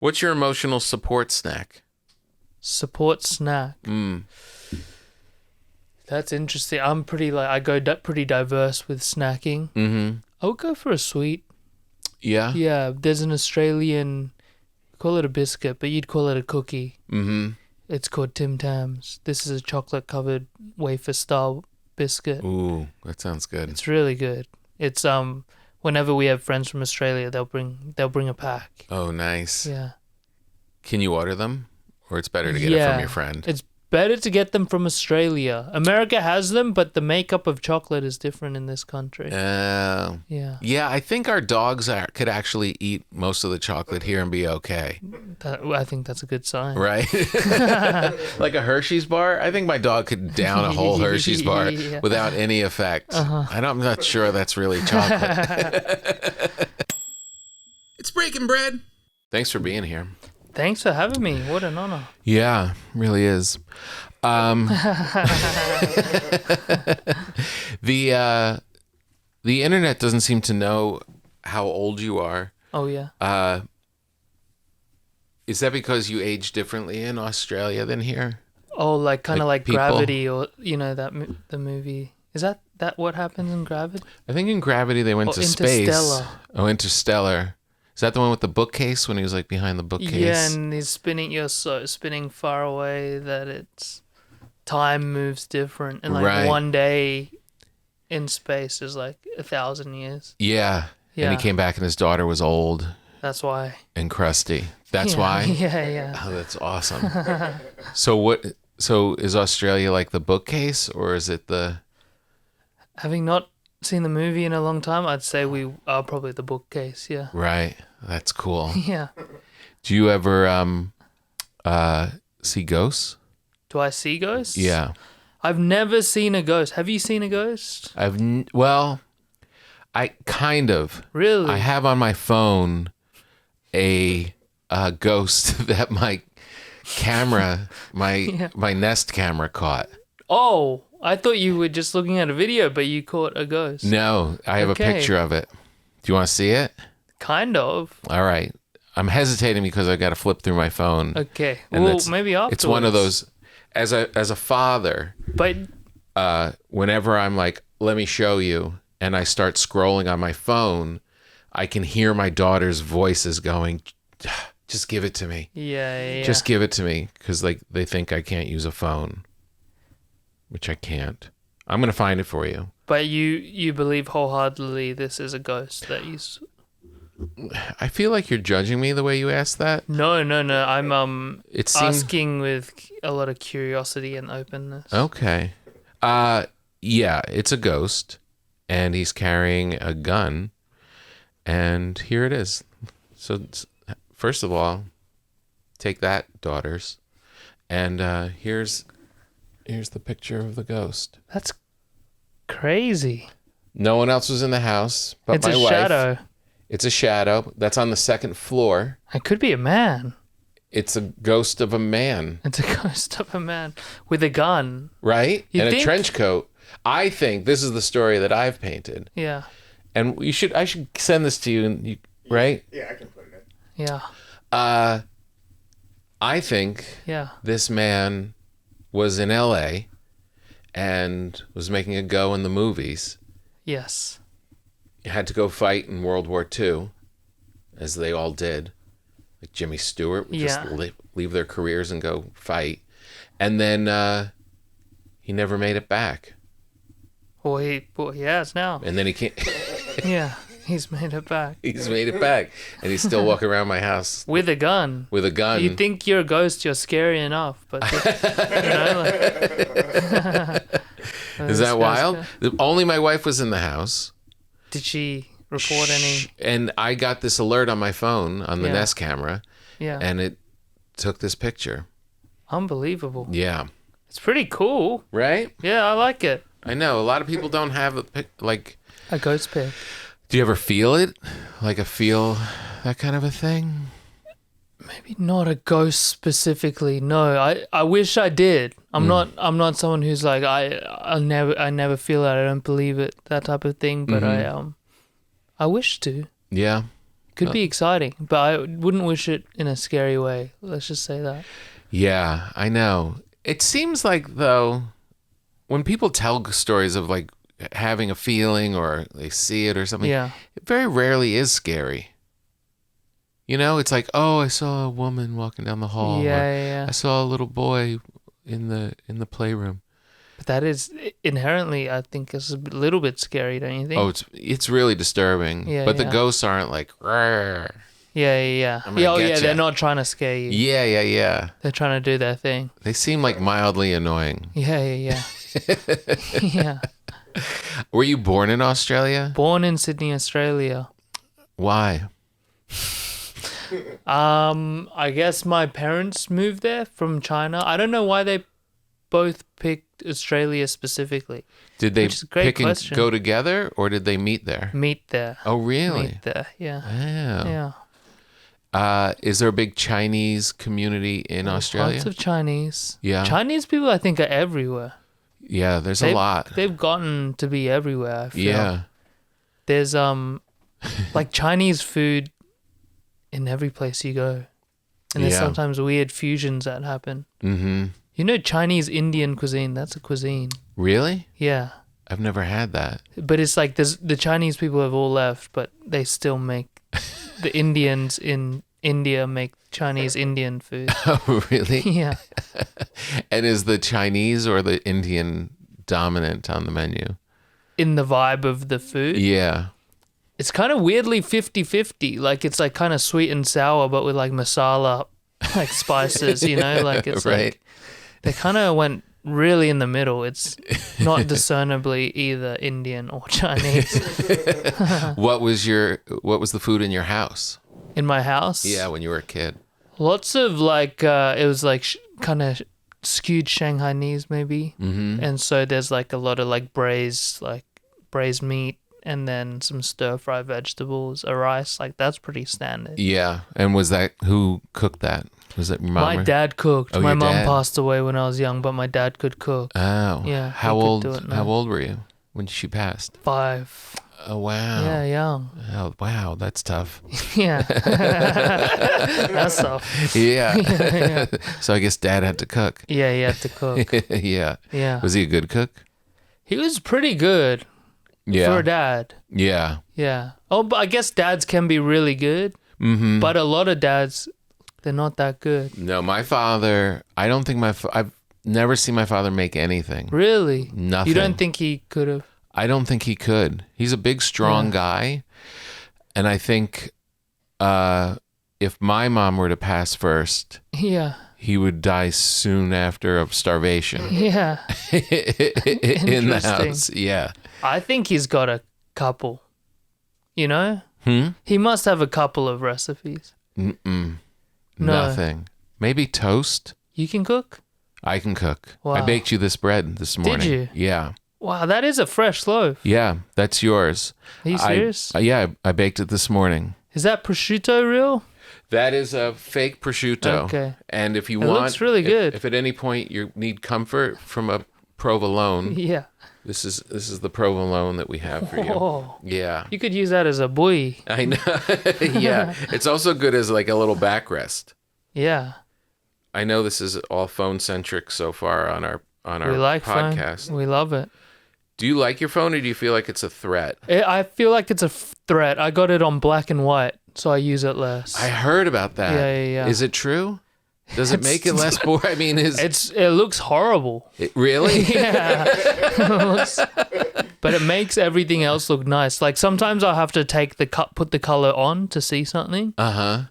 What's your emotional support snack? Support snack. That's interesting. I'm pretty I go pretty diverse with snacking. Mm-hmm. I would go for a sweet. Yeah? Yeah, there's an Australian, call it a biscuit, but you'd call it a cookie. Mm-hmm. It's called Tim Tams. This is a chocolate-covered wafer-style biscuit. Ooh, that sounds good. It's really good. It's whenever we have friends from Australia, they'll bring a pack. Oh, nice. Yeah. Can you order them? Or it's better to get it from your friend? It's better to get them from Australia. America has them, but the makeup of chocolate is different in this country. Yeah. Yeah, I think our dogs could actually eat most of the chocolate here and be okay. I think that's a good sign. Right? Like a Hershey's bar? I think my dog could down a whole Hershey's bar without any effect. I'm not sure that's really chocolate. It's breaking bread. Thanks for being here. Thanks for having me. What an honor. Yeah, really is. The internet doesn't seem to know how old you are. Oh, yeah. Is that because you age differently in Australia than here? Oh, like kind of like people? Gravity, or that the movie. Is that what happens in Gravity? I think in Gravity they went to space. Interstellar. Oh, Interstellar. Is that the one with the bookcase when he was like behind the bookcase? Yeah, and he's spinning. You're so spinning far away that time moves different, and like one day in space is like 1,000 years. Yeah. And he came back and his daughter was old. That's why. And crusty. That's why? Yeah. Oh, that's awesome. So is Australia like the bookcase, or is it the... Having not seen the movie in a long time, I'd say we are probably the bookcase, yeah. Right. That's cool. Yeah. Do you ever see ghosts? Do I see ghosts? Yeah. I've never seen a ghost. Have you seen a ghost? Well, I kind of. Really? I have on my phone a ghost that my camera, my Nest camera caught. Oh, I thought you were just looking at a video, but you caught a ghost. No, I have a picture of it. Do you want to see it? Kind of. All right. I'm hesitating because I got to flip through my phone. Okay. And well, maybe afterwards. It's one of those, as a father, but whenever I'm like, let me show you, and I start scrolling on my phone, I can hear my daughter's voices going, just give it to me. Yeah. Just give it to me, because like they think I can't use a phone, which I can't. I'm going to find it for you. But you believe wholeheartedly this is a ghost that you... I feel like you're judging me the way you asked that. No. I'm asking with a lot of curiosity and openness. Okay. Yeah, it's a ghost, and he's carrying a gun, and here it is. So first of all, take that, daughters, and here's the picture of the ghost. That's crazy. No one else was in the house but my wife. It's a shadow. It's a shadow. That's on the second floor. It could be a man. It's a ghost of a man. It's a ghost of a man with a gun. Right? A trench coat. I think this is the story that I've painted. Yeah. And I should send this to you, right? Yeah, I can put it in. Yeah. I think this man was in LA and was making a go in the movies. Yes. Had to go fight in World War II, as they all did. Like Jimmy Stewart would just leave their careers and go fight. And then he never made it back. Well, he has now. And then he can't... Yeah, he's made it back. He's made it back. And he's still walking around my house. With a gun. With a gun. You think you're a ghost, you're scary enough. But, Is that wild? Only my wife was in the house. Did she report any? And I got this alert on my phone, on the Nest camera. Yeah. And it took this picture. Unbelievable. Yeah. It's pretty cool. Right? Yeah, I like it. I know. A lot of people don't have a ghost pic. Do you ever feel it? That kind of a thing? Maybe not a ghost specifically. No, I wish I did. I'm not someone who's like I never feel it. I don't believe it. That type of thing. But I wish to. Yeah. Could be exciting, but I wouldn't wish it in a scary way. Let's just say that. Yeah, I know. It seems like, though, when people tell stories of like having a feeling or they see it or something, Yeah. it very rarely is scary. You know, it's like, oh, I saw a woman walking down the hall. Yeah, or yeah. I saw a little boy in the playroom. But that is inherently, I think, is a little bit scary, don't you think? Oh, it's really disturbing. Yeah, but the yeah. ghosts aren't like, "Rawr." Yeah. I'm gonna Oh, get yeah. ya. They're not trying to scare you. Yeah. They're trying to do their thing. They seem like mildly annoying. Yeah. Yeah. Were you born in Australia? Born in Sydney, Australia. Why? I guess my parents moved there from China. I don't know why they both picked Australia specifically. Did they Which is a great pick question. and go together, or did they meet there? Meet there. Oh, really? Meet there. Yeah. Wow. Yeah. Is there a big Chinese community in Australia? Lots of Chinese. Yeah. Chinese people, I think, are everywhere. Yeah, there's a lot. They've gotten to be everywhere, I feel. Yeah. There's like Chinese food in every place you go. And there's Yeah. sometimes weird fusions that happen. Mm-hmm. You know Chinese Indian cuisine, that's a cuisine. Really? Yeah. I've never had that. But it's like the Chinese people have all left, but they still make the Indians in India make Chinese Indian food. Oh, really? Yeah. And is the Chinese or the Indian dominant on the menu? In the vibe of the food. Yeah. It's kind of weirdly 50-50. Like it's like kind of sweet and sour, but with like masala, like spices, you know? Like it's Right. like they kind of went really in the middle. It's not discernibly either Indian or Chinese. What was the food in your house? In my house? Yeah, when you were a kid. Lots of like, it was like kind of skewed Shanghainese maybe. Mm-hmm. And so there's like a lot of like braised meat and then some stir fry vegetables, a rice. Like that's pretty standard. Yeah. And who cooked that? Was it your mom? My dad cooked. Oh, my your mum dad. passed away when I was young, but my dad could cook. Oh. Yeah, How he could old? do it now. How old were you when she passed? 5. Oh, wow. Yeah, young. Oh, wow. That's tough. Yeah. That's tough. Yeah. So I guess Dad had to cook. Yeah, he had to cook. Yeah. Yeah. Was he a good cook? He was pretty good Yeah. for a dad. Yeah. Yeah. Oh, but I guess dads can be really good, Mm-hmm. but a lot of dads, they're not that good. No, my father. I don't think I've never seen my father make anything. Really? Nothing. You don't think he could have? I don't think he could. He's a big, strong guy, and I think if my mom were to pass first, Yeah. he would die soon after of starvation Yeah. in the Interesting. house. Yeah. I think he's got a couple. You know? He must have a couple of recipes. Mm-mm. No. Nothing. Maybe toast. You can cook? I can cook. I Wow. baked you this bread this morning. you? Yeah. Wow, that is a fresh loaf. Yeah, that's yours. Are you serious? Yeah, I baked it this morning. Is that prosciutto real? That is a fake prosciutto. Okay. And if you It want, looks really good. If at any point you need comfort from a provolone, Yeah. this is the provolone that we have for you. Oh, Yeah, you could use that as a buoy. I know. Yeah, it's also good as like a little backrest. Yeah. I know this is all phone centric so far on our We like podcast. phone. We love it. Do you like your phone, or do you feel like it's a threat? I feel like it's a threat. I got it on black and white, so I use it less. I heard about that. Yeah. Is it true? Does it make it less boring? I mean, It looks horrible. it really? Yeah. But it makes everything else look nice. Like sometimes I'll have to put the color on to see something, Uh-huh.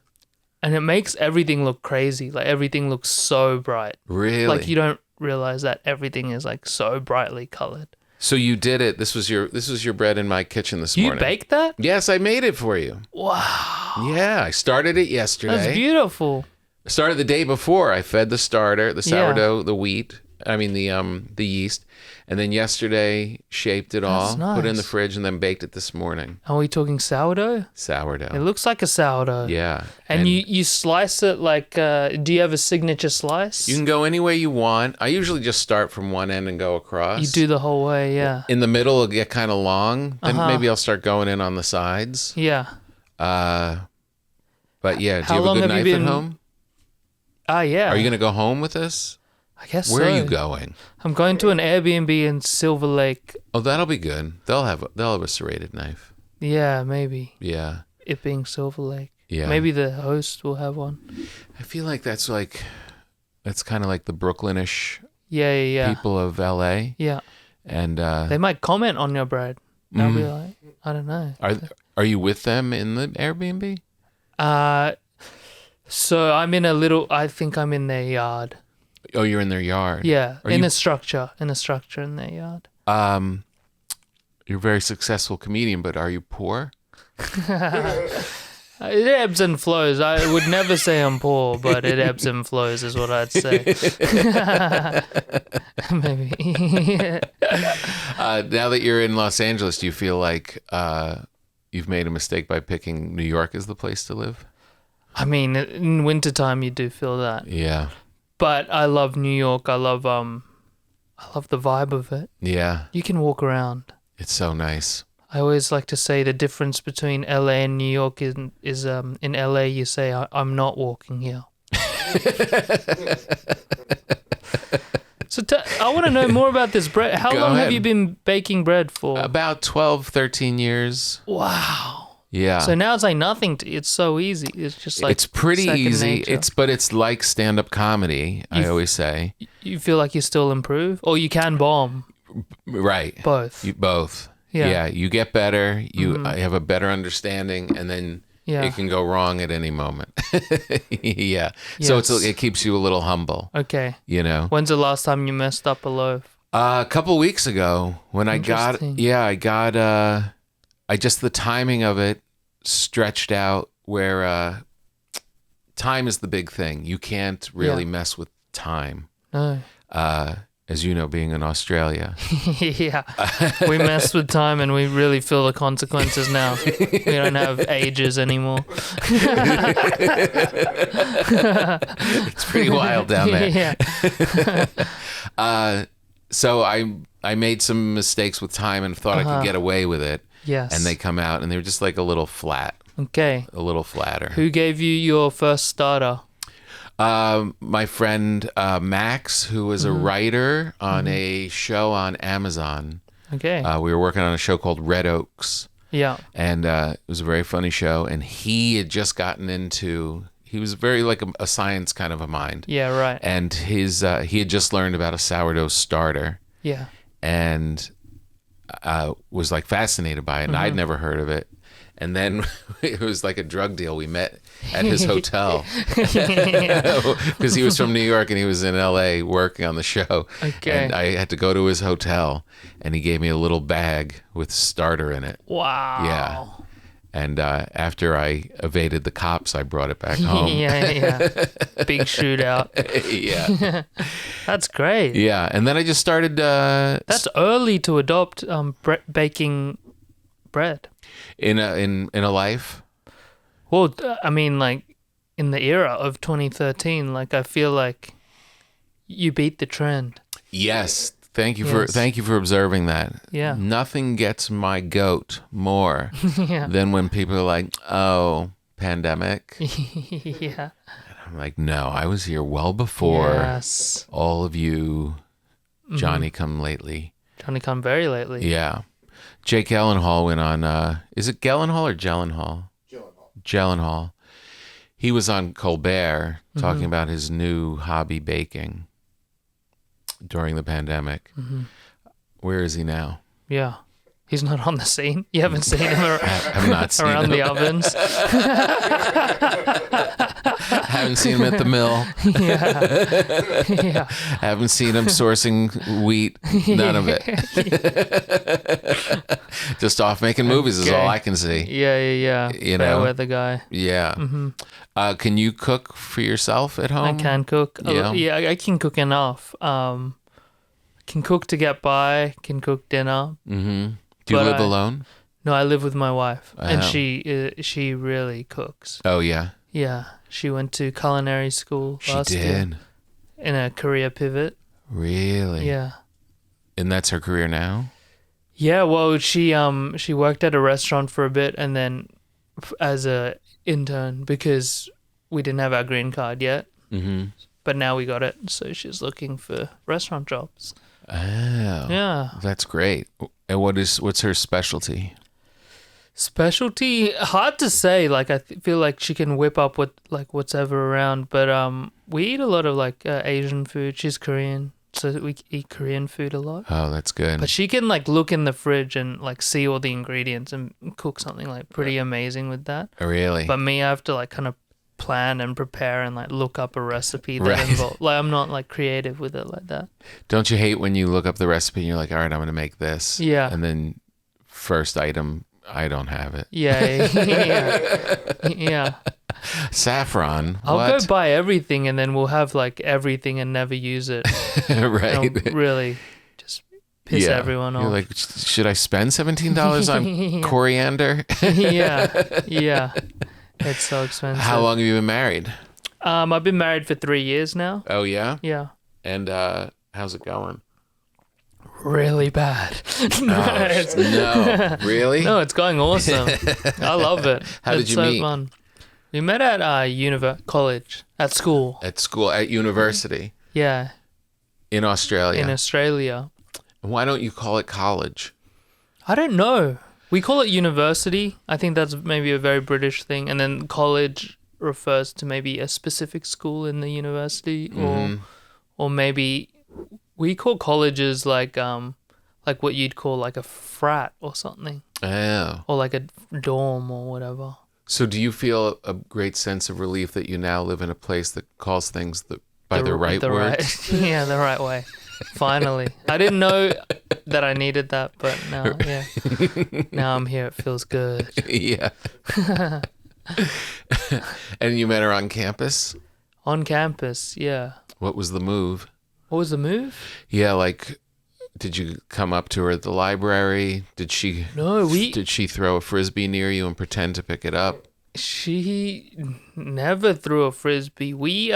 and it makes everything look crazy. Like everything looks so bright. Really? Like you don't realize that everything is like so brightly colored. So you did it. This was your bread in my kitchen this You morning. baked that? Yes, I made it for you. Wow. Yeah, I started it yesterday. That's beautiful. I started the day before. I fed the starter, the Yeah. sourdough, the wheat. I mean the yeast, and then yesterday shaped it all, That's put it in the nice. fridge, and then baked it this morning. Are we talking sourdough? Sourdough. It looks like a sourdough. Yeah. And you slice it like, do you have a signature slice? You can go any way you want. I usually just start from one end and go across. You do the whole way, yeah. In the middle, it'll get kind of long. Then Uh-huh. maybe I'll start going in on the sides. Yeah. But yeah, do How you have a long good have you knife been- at home? Yeah. Are you going to go home with us? I guess Where so. are you going? I'm going to an Airbnb in Silver Lake. Oh, that'll be good. They'll have a serrated knife. Yeah, maybe. Yeah. It being Silver Lake. Yeah. Maybe the host will have one. I feel like that's kind of like the Brooklynish Yeah. people of LA. Yeah. And They might comment on your bread. They'll be like, I don't know. are you with them in the Airbnb? So I think I'm in their yard. Oh, you're in their yard. Yeah, Are in you- a structure in their yard. You're a very successful comedian, but are you poor? It ebbs and flows. I would never say I'm poor, but it ebbs and flows is what I'd say. Maybe. Now that you're in Los Angeles, do you feel like you've made a mistake by picking New York as the place to live? I mean, in wintertime you do feel that. Yeah. But I love New York. I love the vibe of it. Yeah. You can walk around. It's so nice. I always like to say the difference between LA and New York is in LA you say I'm not walking here. So I want to know more about this bread. How Go long have ahead. you been baking bread for? About 12, 13 years. Wow. Yeah. So now it's like nothing. It's so easy. It's just like it's pretty second easy. nature. But it's like stand-up comedy, I always say. You feel like you still improve, or you can bomb Right. both. Both. Yeah. Yeah. You get better. You have a better understanding, and then Yeah. it can go wrong at any moment. Yeah. So Yes. it keeps you a little humble, Okay. you know. When's the last time you messed up a loaf? A couple weeks ago when I got the timing of it stretched out where time is the big thing. You can't really mess with time. No. As you know, being in Australia. Yeah. We messed with time and we really feel the consequences now. We don't have ages anymore. It's pretty wild down there. Yeah. So I made some mistakes with time and thought I could get away with it. Yes. And they come out and they were just like a little flat, Okay. a little flatter. Who gave you your first starter? My friend Max, who was a writer on a show on Amazon. Okay. We were working on a show called Red Oaks, Yeah. and it was a very funny show. And he had just gotten into. He was very like a science kind of a mind. Yeah, right. And he had just learned about a sourdough starter, Yeah. and was like fascinated by it, and I'd never heard of it. And then it was like a drug deal. We met at his hotel because he was from New York and he was in LA working on the show. Okay. And I had to go to his hotel and he gave me a little bag with starter in it. Wow. Yeah. And after I evaded the cops, I brought it back home. Yeah. Big shootout. Yeah. That's great. Yeah. And then I just started. That's early to adopt baking bread. In a life. Well, I mean, like in the era of 2013, like I feel like you beat the trend. Yes. Thank you Yes. for observing that. Yeah. Nothing gets my goat more Yeah. than when people are like, "Oh, pandemic." Yeah. I'm like, "No, I was here well before Yes. all of you Johnny come lately." Trying to come very lately. Yeah. Jake Gyllenhaal went on is it Gyllenhaal or Gyllenhaal? Gyllenhaal. He was on Colbert talking about his new hobby, baking, during the pandemic. Where is he now? Yeah. He's not on the scene. You haven't seen him I've not seen around him. the ovens. Haven't seen him at the mill. Yeah. Haven't seen him sourcing wheat. None of it. Just off making movies is all I can see. Yeah. You Fair know? weather guy. Yeah. Can you cook for yourself at home? I can cook. Yeah. Yeah, I can cook enough. Can cook to get by. Can cook dinner. Mm-hmm. Do you But live alone? No, I live with my wife, and Oh. she really cooks. Oh, yeah. Yeah, she went to culinary school She last did. year in a career pivot. Really? Yeah. And that's her career now? Yeah, well, she worked at a restaurant for a bit, and then as a intern because we didn't have our green card yet. Mm-hmm. But now we got it, so she's looking for restaurant jobs. Oh, Yeah. that's great. And what's her specialty? Specialty, hard to say. Like I feel like she can whip up what's ever around. But we eat a lot of like Asian food. She's Korean, so we eat Korean food a lot. Oh, that's good. But she can like look in the fridge and like see all the ingredients and cook something like pretty amazing with that. Oh, really? But me, I have to like kind of plan and prepare and like look up a recipe that Right. involves. Like I'm not like creative with it like that. Don't you hate when you look up the recipe and you're like, all right, I'm going to make this. Yeah. And then first item, I don't have it. Yeah, yeah. Saffron. I'll what? go buy everything and then we'll have like everything and never use it. Right. It'll really just piss everyone off. You're like, should I spend $17 on coriander? yeah. It's so expensive. How long have you been married? I've been married for 3 years now. Oh, yeah? Yeah. And how's it going? Really bad. No. Really? No, it's going awesome. I love it. How did It's you so meet? fun. We met at college, at school. At school, at university Yeah, in Australia. in Australia. Why don't you call it college? I don't know. We call it university. I think that's maybe a very British thing. And then college refers to maybe a specific school in the university, or maybe we call colleges like what you'd call like a frat or something, Oh. or like a dorm or whatever. So do you feel a great sense of relief that you now live in a place that calls things by the right words? Yeah, the right way. Finally. I didn't know that I needed that, but now, yeah. Now I'm here. It feels good. Yeah. And you met her on campus? On campus, yeah. What was the move? What was the move? Yeah, like, did you come up to her at the library? Did she throw a frisbee near you and pretend to pick it up? She never threw a frisbee. We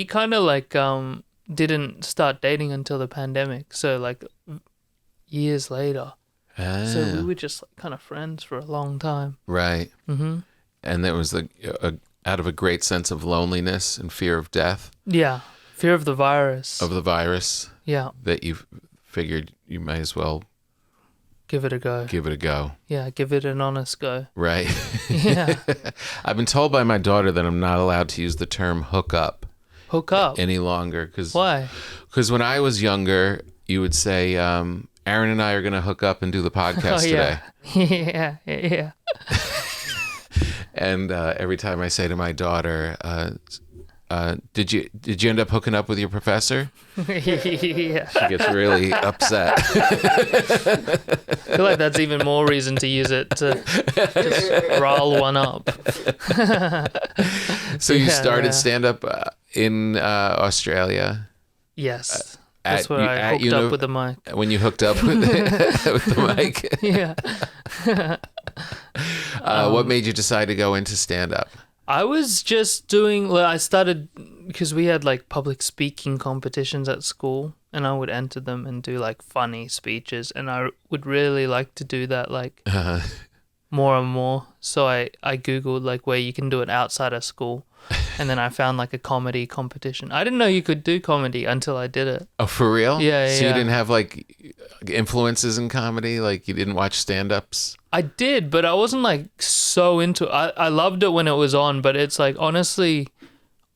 kind of like didn't start dating until the pandemic, so like years later. So we were just like kind of friends for a long time. Right. Mm-hmm. And there was out of a great sense of loneliness and fear of death. Yeah, fear of the virus. Yeah. That you figured you might as well give it a go. Yeah, give it an honest go. Right. Yeah. I've been told by my daughter that I'm not allowed to use the term hook up. Hook up? Any longer. Why? Because when I was younger, you would say, Aaron and I are going to hook up and do the podcast today. Yeah. And every time I say to my daughter, did you end up hooking up with your professor? Yeah. She gets really upset. I feel like that's even more reason to use it to just rile one up. So you started stand-up in Australia? Yes. That's where I hooked up with the mic. When you hooked up with the mic? Yeah. What made you decide to go into stand-up? I was just I started because we had like public speaking competitions at school, and I would enter them and do like funny speeches, and I would really like to do that like more and more. So I Googled like where you can do it outside of school, and then I found like a comedy competition. I didn't know you could do comedy until I did it. Oh, for real? Yeah. So you didn't have like influences in comedy? Like you didn't watch stand-ups? I did, but I wasn't like so into it. I loved it when it was on, but it's like honestly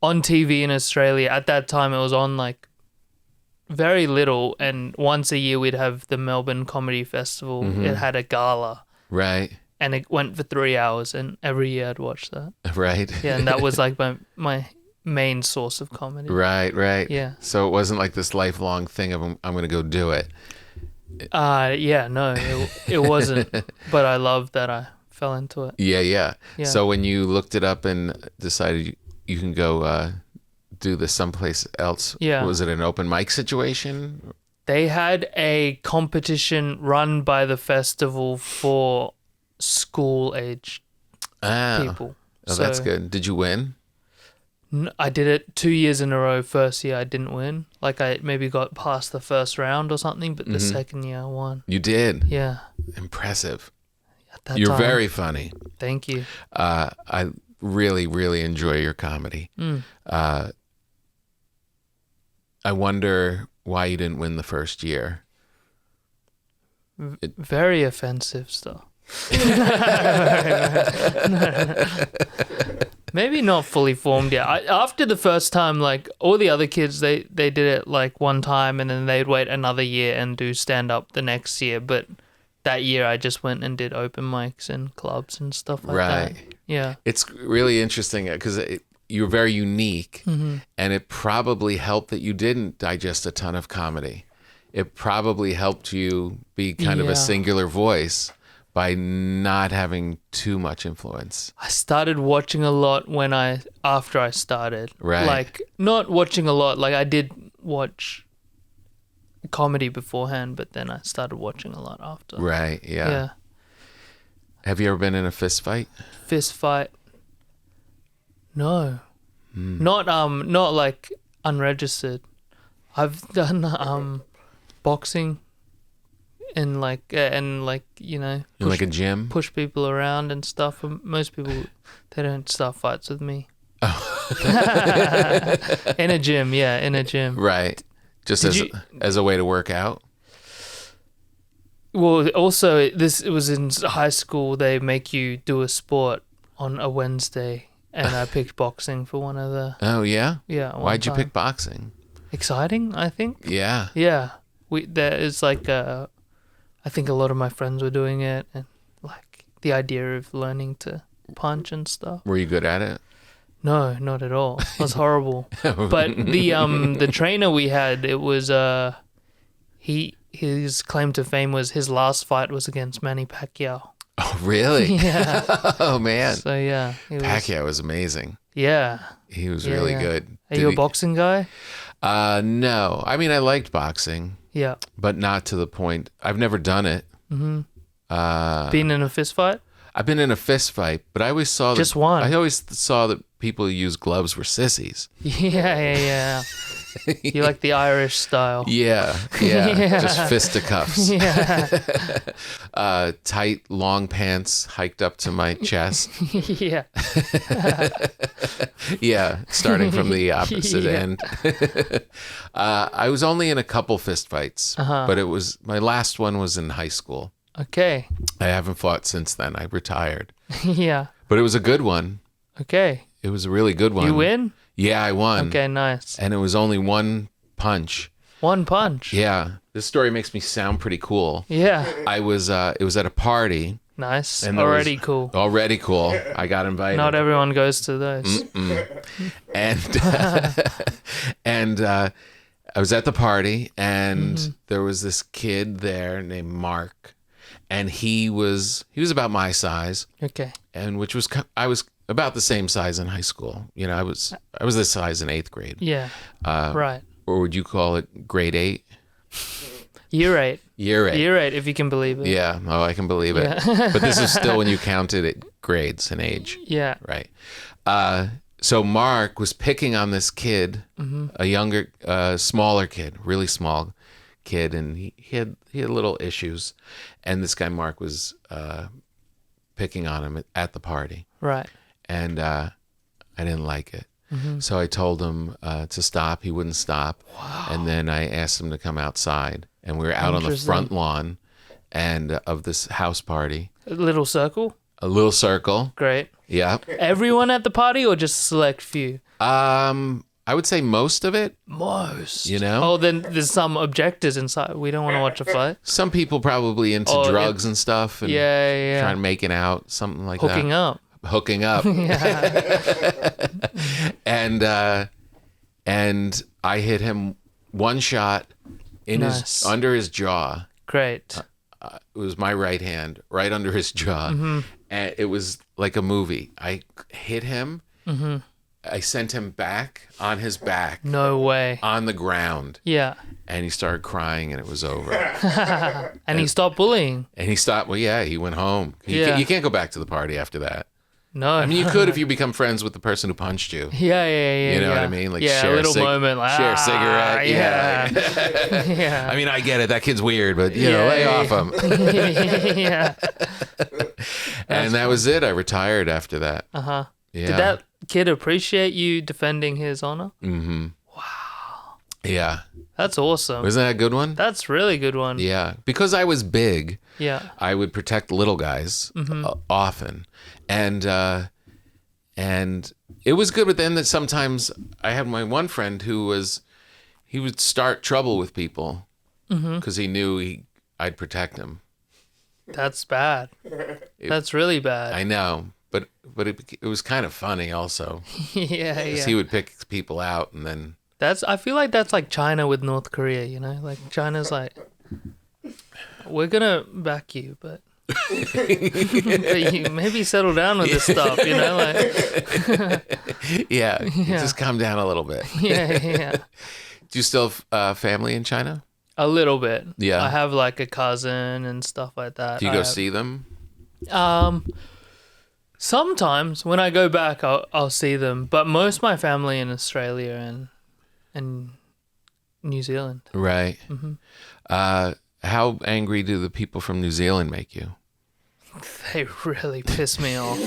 on TV in Australia at that time it was on like very little, and once a year we'd have the Melbourne Comedy Festival. It had a gala. Right. And it went for 3 hours, and every year I'd watch that. Right. Yeah, and that was like my main source of comedy. Right. Yeah. So it wasn't like this lifelong thing of I'm going to go do it. Yeah, no, it wasn't. But I loved that I fell into it. Yeah. So when you looked it up and decided you can go do this someplace else, was it an open mic situation? They had a competition run by the festival for school-aged people. Oh, so, that's good. Did you win? I did it 2 years in a row. First year I didn't win. Like I maybe got past the first round or something, but the second year I won. You did? Yeah. Impressive. At that You're time. very funny. Thank you. I really, really enjoy your comedy. I wonder why you didn't win the first year. Very offensive stuff. Maybe not fully formed yet. After the first time, like all the other kids, they did it like one time and then they'd wait another year and do stand up the next year. But that year I just went and did open mics and clubs and stuff like that. Yeah. It's really interesting because you're very unique, and it probably helped that you didn't digest a ton of comedy. It probably helped you be kind of a singular voice by not having too much influence. I started watching a lot after I started. Right. Like, not watching a lot. Like, I did watch comedy beforehand, but then I started watching a lot after. Right, yeah. Yeah. Have you ever been in a fist fight? Fist fight? No. Not like unregistered. I've done boxing and like you know, In like a gym? push people around and stuff. Most people, they don't start fights with me. Oh. In a gym, yeah, in a gym. Right. Just as a way to work out? Well, also, it was in high school. They make you do a sport on a Wednesday, and I picked boxing for one of the. Oh, yeah? Yeah. Why'd you pick boxing? Exciting, I think. Yeah. Yeah. There is like I think a lot of my friends were doing it, and like the idea of learning to punch and stuff. Were you good at it? No, not at all. It was horrible. But the trainer we had, it was his claim to fame was his last fight was against Manny Pacquiao. Oh, really? Yeah. Oh, man. So yeah, Pacquiao was amazing. Yeah. He was really good. Are you a boxing guy? No. I mean, I liked boxing. Yeah. But not to the point. I've never done it. Mm-hmm. Been in a fist fight? I've been in a fist fight, but I always saw just one. I always saw that people who use gloves were sissies. Yeah. You like the Irish style? Yeah. Just fisticuffs. Yeah. Tight, long pants hiked up to my chest. Yeah. Yeah, starting from the opposite end. I was only in a couple fist fights, but my last one was in high school. Okay. I haven't fought since then. I retired. Yeah. But it was a good one. Okay. It was a really good one. You win? Yeah, I won. Okay, nice. And it was only one punch. One punch? Yeah. This story makes me sound pretty cool. Yeah. It was at a party. Nice. And already cool. Already cool. I got invited. Not everyone goes to those. And I was at the party, and there was this kid there named Mark, and he was about my size. Okay. And I was about the same size in high school. You know, I was this size in 8th grade. Yeah. Right. Or would you call it grade 8? Year 8. Year 8. Year 8, if you can believe it. Yeah. Oh, I can believe it. Yeah. But this is still when you counted it grades and age. Yeah. Right. So Mark was picking on this kid, a younger, smaller kid, really small kid, and he had little issues, and this guy Mark was picking on him at the party. Right. And I didn't like it. So I told him to stop. He wouldn't stop. Wow. And then I asked him to come outside, and we were out on the front lawn of this house party. A little circle? A little circle. Great. Yeah. Everyone at the party or just a select few? I would say most of it. Most. You know? Oh, then there's some objectors inside. We don't want to watch a fight. Some people probably into drugs and stuff. And yeah. Trying to make it out, something like Hooking that. Hooking up. Yeah. And I hit him one shot under his jaw. Great. It was my right hand, right under his jaw. And it was like a movie. I hit him. I sent him back on his back. No way. On the ground. Yeah. And he started crying, and it was over. and he stopped bullying. And he stopped. Well, yeah, he went home. You can't go back to the party after that. No. I mean, you could if you become friends with the person who punched you. Yeah. You know what I mean? Like share a little moment. Like, share a cigarette. Yeah. Yeah. I mean, I get it. That kid's weird, but, lay off him. Yeah. And that was it. I retired after that. Uh-huh. Yeah. Did that kid appreciate you defending his honor? Mm-hmm. Yeah. That's awesome. Wasn't that a good one? That's really good one. Yeah. Because I was big, Yeah. I would protect little guys often. And it was good, but then that sometimes I had my one friend he would start trouble with people because he knew I'd protect him. That's bad. That's really bad. I know, but it was kind of funny also. Yeah, 'Cause yeah. he would pick people out and then I feel like that's like China with North Korea, you know? Like China's like, we're gonna back you, but but you maybe settle down with this stuff, you know? Like, yeah, just calm down a little bit. yeah. Do you still have family in China? A little bit. Yeah. I have like a cousin and stuff like that. Do you go see them? Sometimes when I go back, I'll see them, but most of my family in Australia and New Zealand. Right. How angry do the people from New Zealand make you? They really piss me off.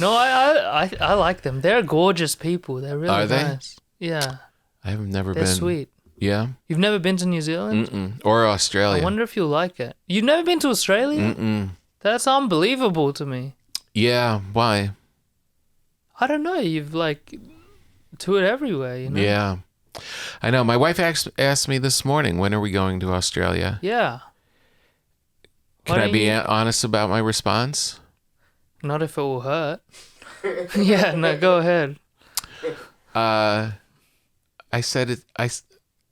No, I like them. They're gorgeous people. They're really Are they? nice. Yeah, I've never they're been. sweet. Yeah. You've never been to New Zealand? Mm-mm. Or Australia. I wonder if you'll like it. You've never been to Australia? Mm-mm. That's unbelievable to me. Yeah. Why? I don't know. You've like toured everywhere, you know? Yeah. I know. My wife asked me this morning, when are we going to Australia? Yeah. Can Why I don't be you- honest about my response? Not if it will hurt. Yeah, no, go ahead. I said it.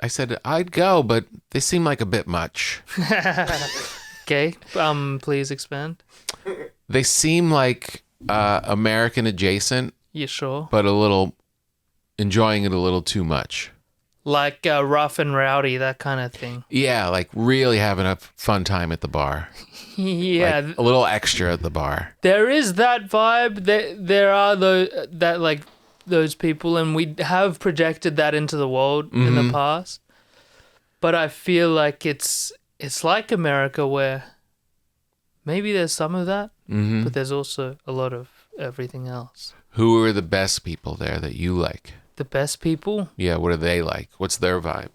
I said I'd go, but they seem like a bit much. Okay, please expand. They seem like American adjacent, You sure? but enjoying it a little too much. Like rough and rowdy, that kind of thing. Yeah, like really having a fun time at the bar. Yeah, Like a little extra at the bar. there is that vibe. There are those people, and we have projected that into the world in the past. But I feel like it's like America, where maybe there's some of that, but there's also a lot of everything else. Who are the best people there that you like? The best people? Yeah, what are they like? What's their vibe?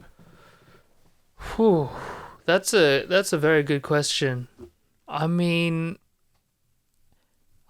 Whew. That's a very good question. I mean,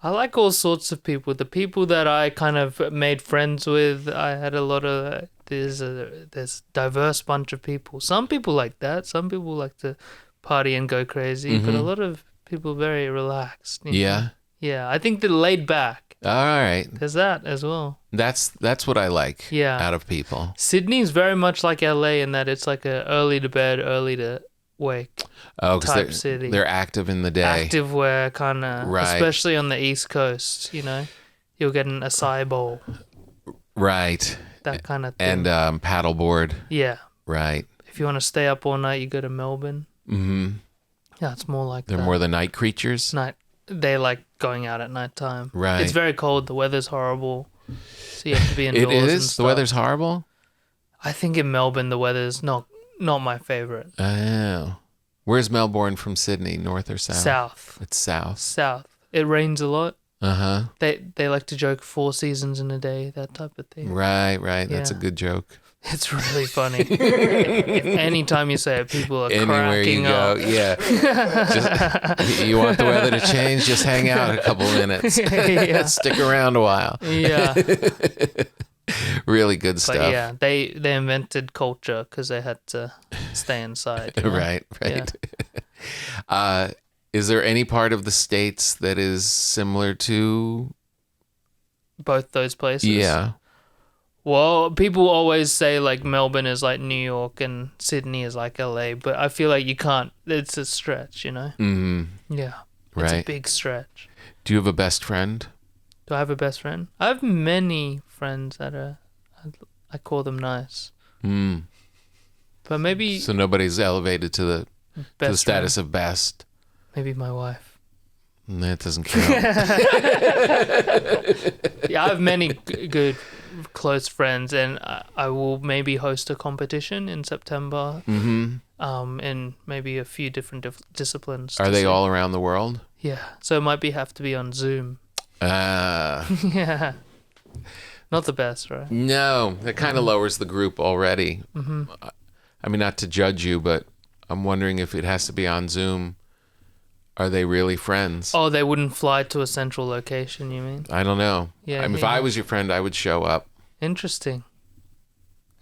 I like all sorts of people. The people that I kind of made friends with, I had a lot of there's diverse bunch of people. Some people like that. Some people like to party and go crazy, but a lot of people very relaxed. you know? Yeah. Yeah, I think they're laid back. All right. There's that as well. That's what I like Yeah. out of people. Sydney's very much like LA in that it's like a early to bed, early to wake Oh, type because city. they're active in the day. Active wear kind of, Right. especially on the East Coast, you know. You'll get an acai bowl, Right. that kind of thing. And paddleboard. Yeah. Right. If you want to stay up all night, you go to Melbourne. Mm-hmm. Yeah, it's more like They're that. more the night creatures. Night. They like going out at night time. Right. It's very cold. The weather's horrible. So you have to be It indoors. and is. The stuff. weather's horrible. I think in Melbourne, the weather's not my favorite. Oh. Where's Melbourne from Sydney? North or south? South. It's south. South. It rains a lot. Uh-huh. They like to joke 4 seasons in a day, that type of thing. Right. That's a Yeah. good joke. It's really funny. if anytime you say it, people are Anywhere you cracking go, up. yeah. Just, you want the weather to change? Just hang out a couple minutes. Yeah. Stick around a while. Yeah, Really good but stuff. yeah, they invented culture because they had to stay inside. you know? Right. Is there any part of the States that is similar to? Both those places. Yeah. Well, people always say like Melbourne is like New York and Sydney is like LA, but I feel like you can't. It's a stretch, you know. Mm-hmm. Yeah, it's a Right. big stretch. Do you have a best friend? Do I have a best friend? I have many friends that are. I call them nice, Mm. but maybe So nobody's elevated to the best status of best. Maybe my wife. That doesn't count. Yeah, I have many good close friends, and I will maybe host a competition in September. Mm-hmm. In maybe a few different disciplines. Are to they see. all around the world? Yeah, so it might have to be on Zoom. Yeah. Not the best, right? No, that kind of lowers the group already. I mean, not to judge you, but I'm wondering if it has to be on Zoom. Are they really friends? Oh, they wouldn't fly to a central location, you mean? I don't know. Yeah, I mean, if yeah. I was your friend, I would show up. Interesting.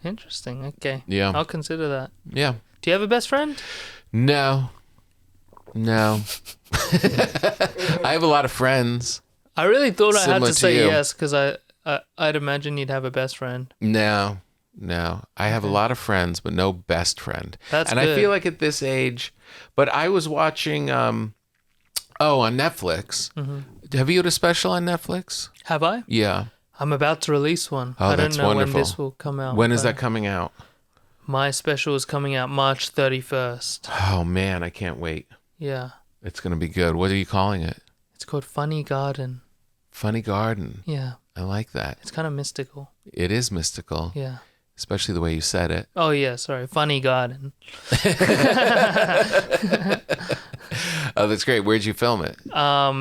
Okay. Yeah. I'll consider that. Yeah. Do you have a best friend? No. I have a lot of friends. I really thought I had Similar to to say you. yes because I'd imagine you'd have a best friend. No. I have a lot of friends, but no best friend. That's and good. I feel like at this age, but I was watching, on Netflix. Have you had a special on Netflix? Have I? Yeah. I'm about to release one. Oh, I don't that's know wonderful. when this will come out. When is but that coming out? My special is coming out March 31st. Oh, man, I can't wait. Yeah. It's going to be good. What are you calling it? It's called Funny Garden. Funny Garden. Yeah. I like that. It's kind of mystical. It is mystical, Yeah. especially the way you said it. Oh, yeah. Sorry. Funny Garden. Oh, that's great. Where'd you film it?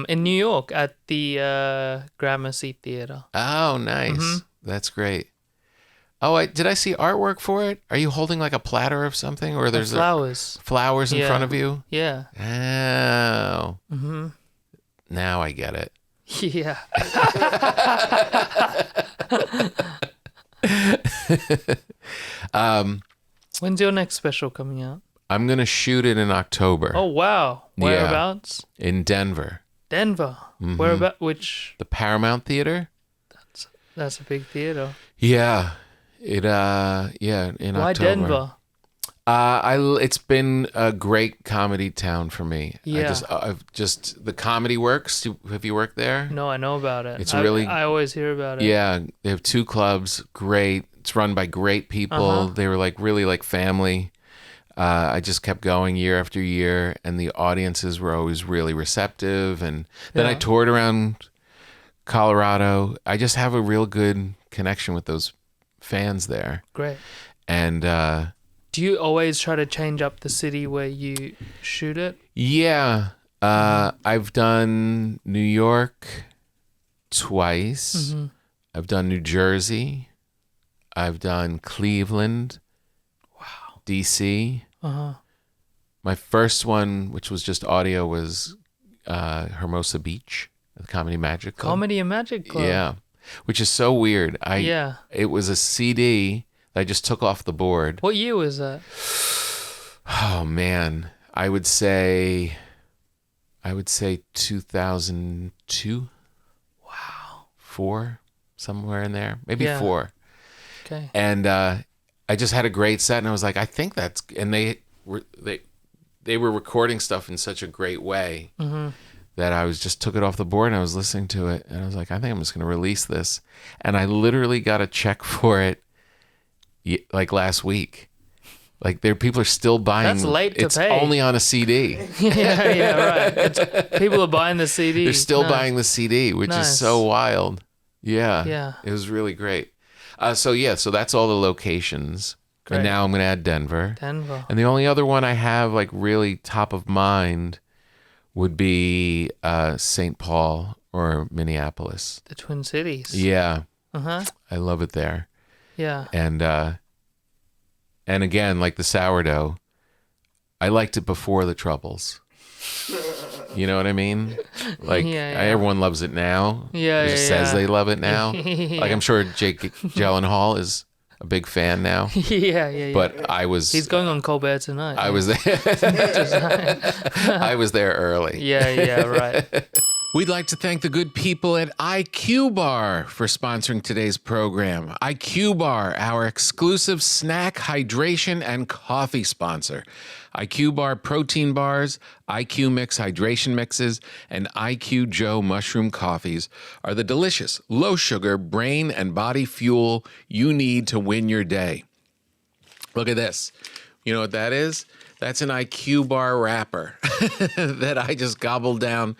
In New York at the Gramercy Theater. Oh, nice. That's great. Oh, did I see artwork for it? Are you holding like a platter of something, or there's Flowers. flowers in Yeah. front of you? Yeah. Oh. Now I get it. Yeah. When's your next special coming out? I'm going to shoot it in October Oh, wow. Yeah. Whereabouts? in Denver. Denver. Whereabout? Which? The Paramount Theater? That's a big theater. Yeah. In October. Why Denver? It's been a great comedy town for me. Yeah. I've just the Comedy Works. Have you worked there? No, I know about it. It's really- I always hear about it. Yeah, they have 2 clubs. Great. It's run by great people. They were really like family. I just kept going year after year, and the audiences were always really receptive. And then I Yeah. toured around Colorado. I just have a real good connection with those fans there. Great. And Do you always try to change up the city where you shoot it? yeah, I've done New York twice. I've done New Jersey. I've done Cleveland. Wow. DC. My first one, which was just audio, was Hermosa Beach, the Comedy Magic Club. Comedy and Magic Club. Yeah, which is so weird. Yeah. It was a CD that I just took off the board. What year was that? Oh man, I would say 2002. Wow. 4, somewhere in there, maybe Yeah. 4. Okay. And I just had a great set, and I was like, I think that's. And they were recording stuff in such a great way that I took it off the board, and I was listening to it, and I was like, I think I'm just going to release this. And I literally got a check for it like last week. Like people are still buying. That's late to it's pay. only on a CD. yeah, right. People are buying the CD. They're still Nice. buying the CD, which Nice. is so wild. Yeah. Yeah. It was really great. So that's all the locations. Great. And now I'm going to add Denver. Denver. And the only other one I have like really top of mind would be St. Paul or Minneapolis. The Twin Cities. Yeah. Uh-huh. I love it there. Yeah. And again, like the sourdough, I liked it before the Troubles. You know what I mean? Like Yeah. everyone loves it now. Yeah, It just yeah, says yeah. they love it now. Like I'm sure Jake Gyllenhaal is a big fan now. yeah. But I was He's going on Colbert tonight. I was there. I was there early. Yeah, right. We'd like to thank the good people at IQ Bar for sponsoring today's program. IQ Bar, our exclusive snack, hydration, and coffee sponsor. IQ Bar protein bars, IQ Mix hydration mixes, and IQ Joe mushroom coffees are the delicious, low-sugar brain and body fuel you need to win your day. Look at this. You know what that is? That's an IQ Bar wrapper that I just gobbled down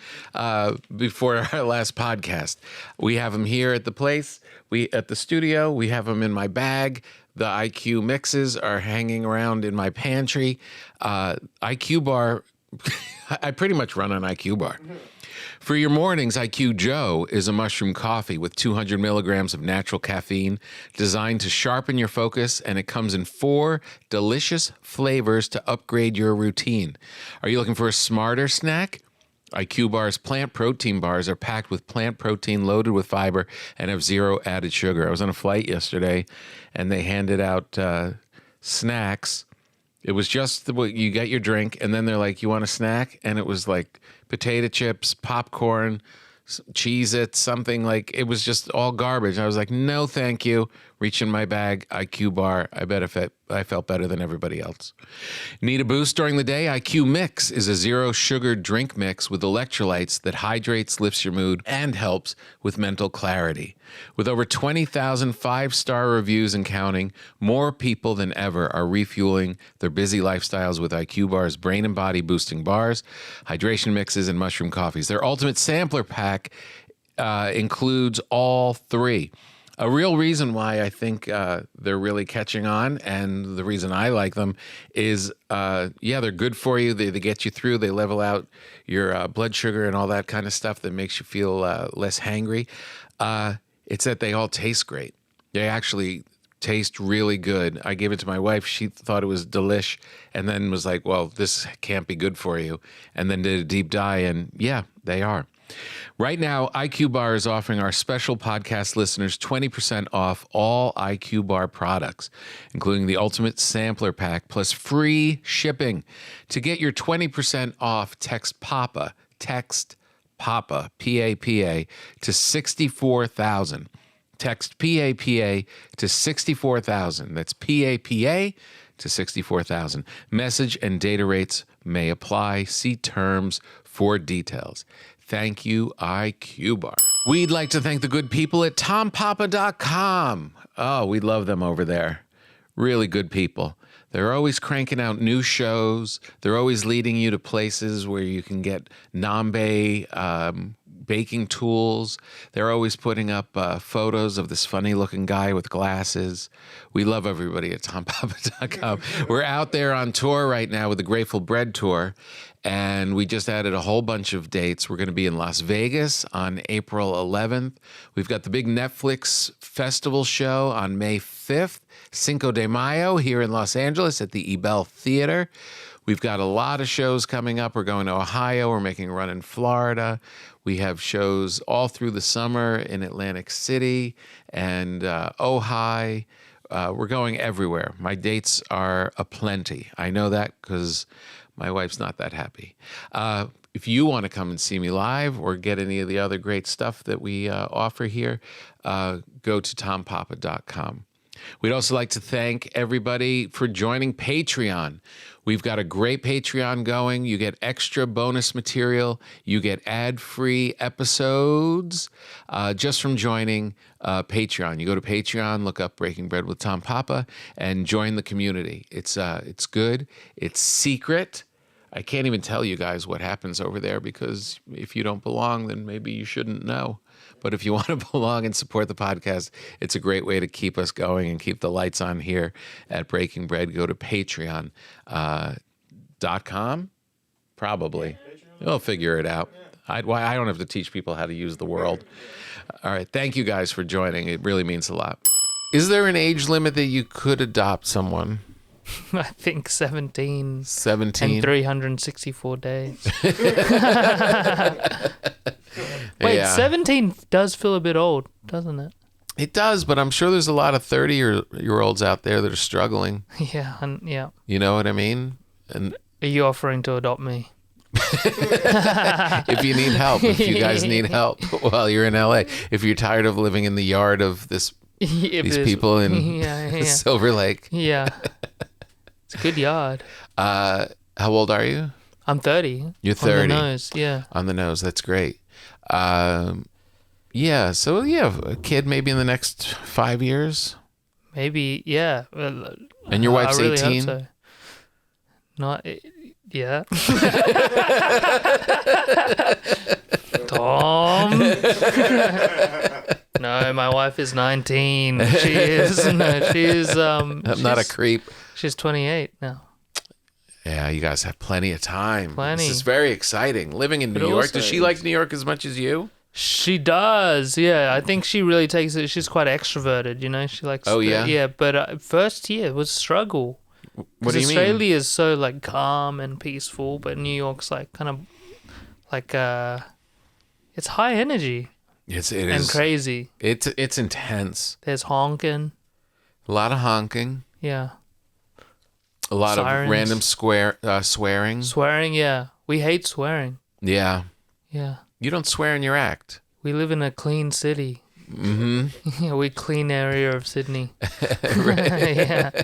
before our last podcast. We have them here at the place. At the studio. We have them in my bag. The IQ mixes are hanging around in my pantry. IQ Bar, I pretty much run on IQ Bar. For your mornings, IQ Joe is a mushroom coffee with 200 milligrams of natural caffeine designed to sharpen your focus, and it comes in 4 delicious flavors to upgrade your routine. Are you looking for a smarter snack? IQ Bar's plant protein bars are packed with plant protein loaded with fiber and have 0 added sugar. I was on a flight yesterday and they handed out snacks. It was just you get your drink and then they're like, you want a snack? And it was like potato chips, popcorn, Cheez-Its, something like, it was just all garbage. I was like, no, thank you. Reach in my bag, IQ Bar. I bet I felt better than everybody else. Need a boost during the day? IQ Mix is a 0 sugar drink mix with electrolytes that hydrates, lifts your mood, and helps with mental clarity. With over 20,000 5-star reviews and counting, more people than ever are refueling their busy lifestyles with IQ Bar's brain and body boosting bars, hydration mixes, and mushroom coffees. Their ultimate sampler pack includes all 3. A real reason why I think they're really catching on, and the reason I like them is, they're good for you. They get you through. They level out your blood sugar and all that kind of stuff that makes you feel less hangry. It's that they all taste great. They actually taste really good. I gave it to my wife. She thought it was delish, and then was like, well, this can't be good for you. And then did a deep dive, and yeah, they are. Right now, IQ Bar is offering our special podcast listeners 20% off all IQ Bar products, including the Ultimate Sampler Pack, plus free shipping. To get your 20% off, text PAPA, P-A-P-A, to 64,000. Text P-A-P-A to 64,000. That's P-A-P-A to 64,000. Message and data rates may apply. See terms for details. Thank you, IQ Bar. We'd like to thank the good people at tompapa.com. Oh, we love them over there. Really good people. They're always cranking out new shows. They're always leading you to places where you can get Nambe baking tools. They're always putting up photos of this funny-looking guy with glasses. We love everybody at tompapa.com. We're out there on tour right now with the Grateful Bread Tour, and we just added a whole bunch of dates. We're going to be in Las Vegas on April 11th. We've got the big Netflix festival show on May 5th, Cinco de Mayo here in Los Angeles at the Ebell Theater. We've got a lot of shows coming up. We're going to Ohio. We're making a run in Florida. We have shows all through the summer in Atlantic City and Ojai. We're going everywhere. My dates are aplenty. I know that because my wife's not that happy. If you want to come and see me live or get any of the other great stuff that we offer here, go to tompapa.com. We'd also like to thank everybody for joining Patreon. We've got a great Patreon going. You get extra bonus material. You get ad-free episodes just from joining Patreon. You go to Patreon, look up Breaking Bread with Tom Papa, and join the community. It's good. It's secret. I can't even tell you guys what happens over there because if you don't belong, then maybe you shouldn't know. But if you want to belong and support the podcast, it's a great way to keep us going and keep the lights on here at Breaking Bread. Go to patreon.com, probably. You'll figure it out. I don't have to teach people how to use the world. All right. Thank you guys for joining. It really means a lot. Is there an age limit that you could adopt someone? I think 17. 17? And 364 days. Wait, Yeah. 17 does feel a bit old, doesn't it? It does, but I'm sure there's a lot of 30-year-olds out there that are struggling. Yeah, yeah. You know what I mean? And Are you offering to adopt me? if you need help, if you guys need help while you're in LA, if you're tired of living in the yard of these people in Silver Lake. Yeah. It's a good yard. How old are you? I'm 30. You're 30. On the nose, yeah. On the nose, that's great. A kid maybe in the next 5 years. Maybe, yeah. Well, and your wife's I really 18? hope so. Not, yeah. Tom. No, my wife is 19. She is. No, she's. I'm not a creep. She's 28 now. Yeah, you guys have plenty of time. Plenty. This is very exciting. Living in But New York. also Does she like New York as much as you? She does, yeah. I think she really takes it. She's quite extroverted, you know. She likes. Oh, yeah? Yeah. But first year was struggle. What do you mean? Australia is so like calm and peaceful, but New York's like kind of like it's high energy It and is. crazy. It's intense. There's honking. A lot of honking. Yeah. A lot Sirens. of random swearing. Swearing, yeah. We hate swearing. Yeah. Yeah. You don't swear in your act. We live in a clean city. Mm-hmm. Yeah, we clean area of Sydney. Right. Yeah. Do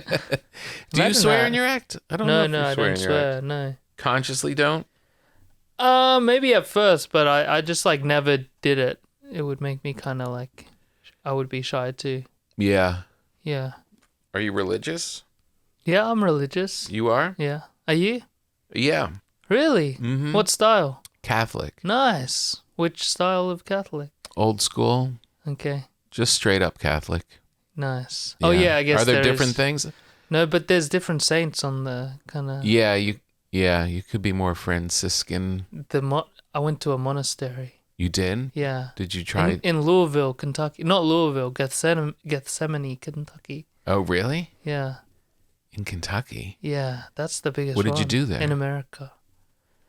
you Imagine swear that. in your act? I don't know No, if no, you I swear don't in your act. swear. No. Consciously don't? Maybe at first, but I just like never did it. It would make me kind of like I would be shy too. Yeah. Yeah. Are you religious? Yeah, I'm religious. You are? Yeah. Are you? Yeah. Really? Mm-hmm. What style? Catholic. Nice. Which style of Catholic? Old school. Okay. Just straight up Catholic. Nice. Oh yeah, I guess Are there there different is. things? No, but there's different saints on the kind of Yeah, you could be more Franciscan. I went to a monastery. You did? Yeah. Did you try? In Louisville, Kentucky. Not Louisville, Gethsemane, Kentucky. Oh, really? Yeah. In Kentucky? Yeah, that's the biggest What did you one do there? in America.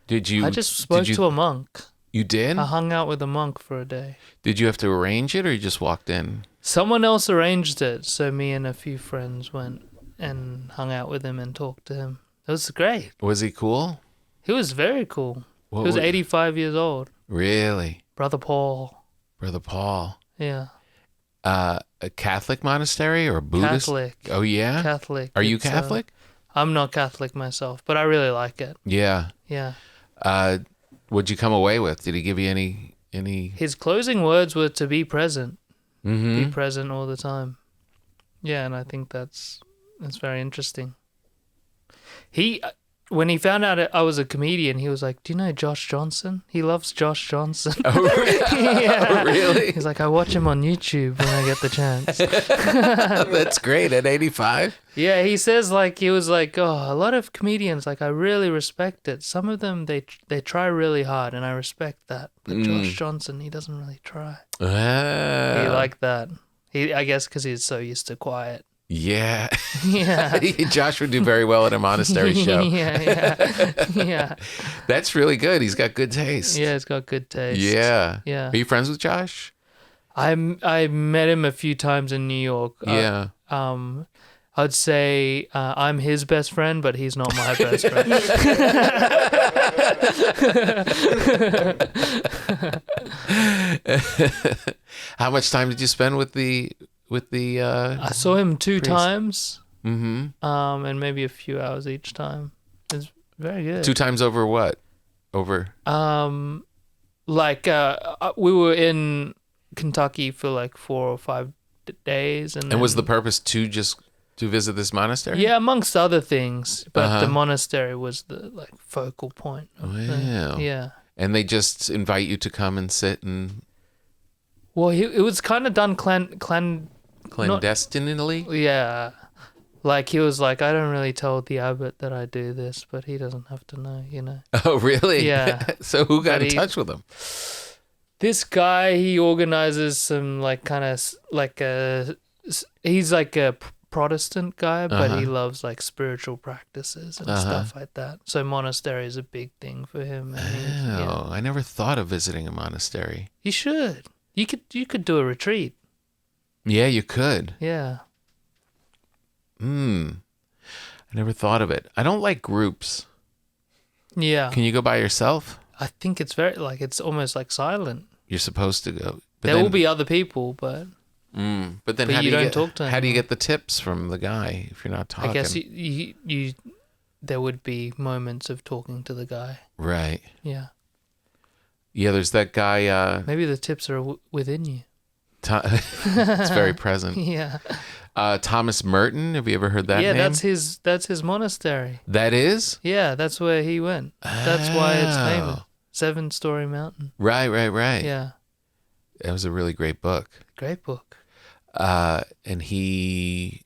Did you? I just spoke to a monk. You did? I hung out with a monk for a day. Did you have to arrange it, or you just walked in? Someone else arranged it, so me and a few friends went and hung out with him and talked to him. It was great. Was he cool? He was very cool. What He was were- 85 years old. Really, Brother Paul. Brother Paul? Yeah. A Catholic monastery or a Buddhist? Catholic. Oh yeah. Catholic. Are you It's, Catholic? I'm not Catholic myself, but I really like it. Yeah. Yeah. What'd you come away with? Did he give you any? His closing words were to be present. Mm-hmm. Be present all the time. Yeah, and I think that's very interesting. When he found out I was a comedian, he was like, "Do you know Josh Johnson? He loves Josh Johnson." Oh, really? Yeah. Really? He's like, "I watch him on YouTube when I get the chance." That's great. At 85. Yeah, he says like he was like, "Oh, a lot of comedians like I really respect it. Some of them they try really hard, and I respect that. But Josh Johnson, he doesn't really try. He liked that. I guess because he's so used to quiet. Yeah. Yeah." Josh would do very well at a monastery show. yeah. That's really good. He's got good taste. Yeah, it's got good taste. Yeah. Yeah. Are you friends with Josh? I met him a few times in New York. Yeah. I'd say I'm his best friend, but he's not my best friend. How much time did you spend with the I saw him two priest? times, Mm-hmm. and maybe a few hours each time. It's very good. 2 times over what? Over We were in Kentucky for like 4 or 5 days, and was the then- purpose to visit this monastery? yeah, amongst other things, but Uh-huh. the monastery was the like focal point. Of Wow. yeah. And they just invite you to come and sit and Well, it was kind of done clandestinely? yeah. Like he was like, I don't really tell the abbot that I do this, but he doesn't have to know, you know. Oh, really? Yeah. So who got But in he- touch with him? This guy, he organizes some like kind of like he's like a Protestant guy, but he Uh-huh. loves like spiritual practices and Uh-huh. stuff like that. So monastery is a big thing for him. And Oh, I never thought of visiting a monastery. you should. You could do a retreat. Yeah, you could. Yeah. I never thought of it. I don't like groups. Yeah. Can you go by yourself? I think it's very like it's almost like silent. You're supposed to go. But There then, will be other people, but But then but how you do you don't get, talk to how do you anyone. get the tips from the guy if you're not talking? I guess you there would be moments of talking to the guy. Right. Yeah. Yeah, there's that guy. Maybe the tips are within you. It's very present. Yeah. Thomas Merton. Have you ever heard that Yeah, name? that's his monastery. That is? Yeah, that's where he went. That's why it's Oh. famous. 7-story mountain. Right. Yeah. That was a really great book. Great book. And he...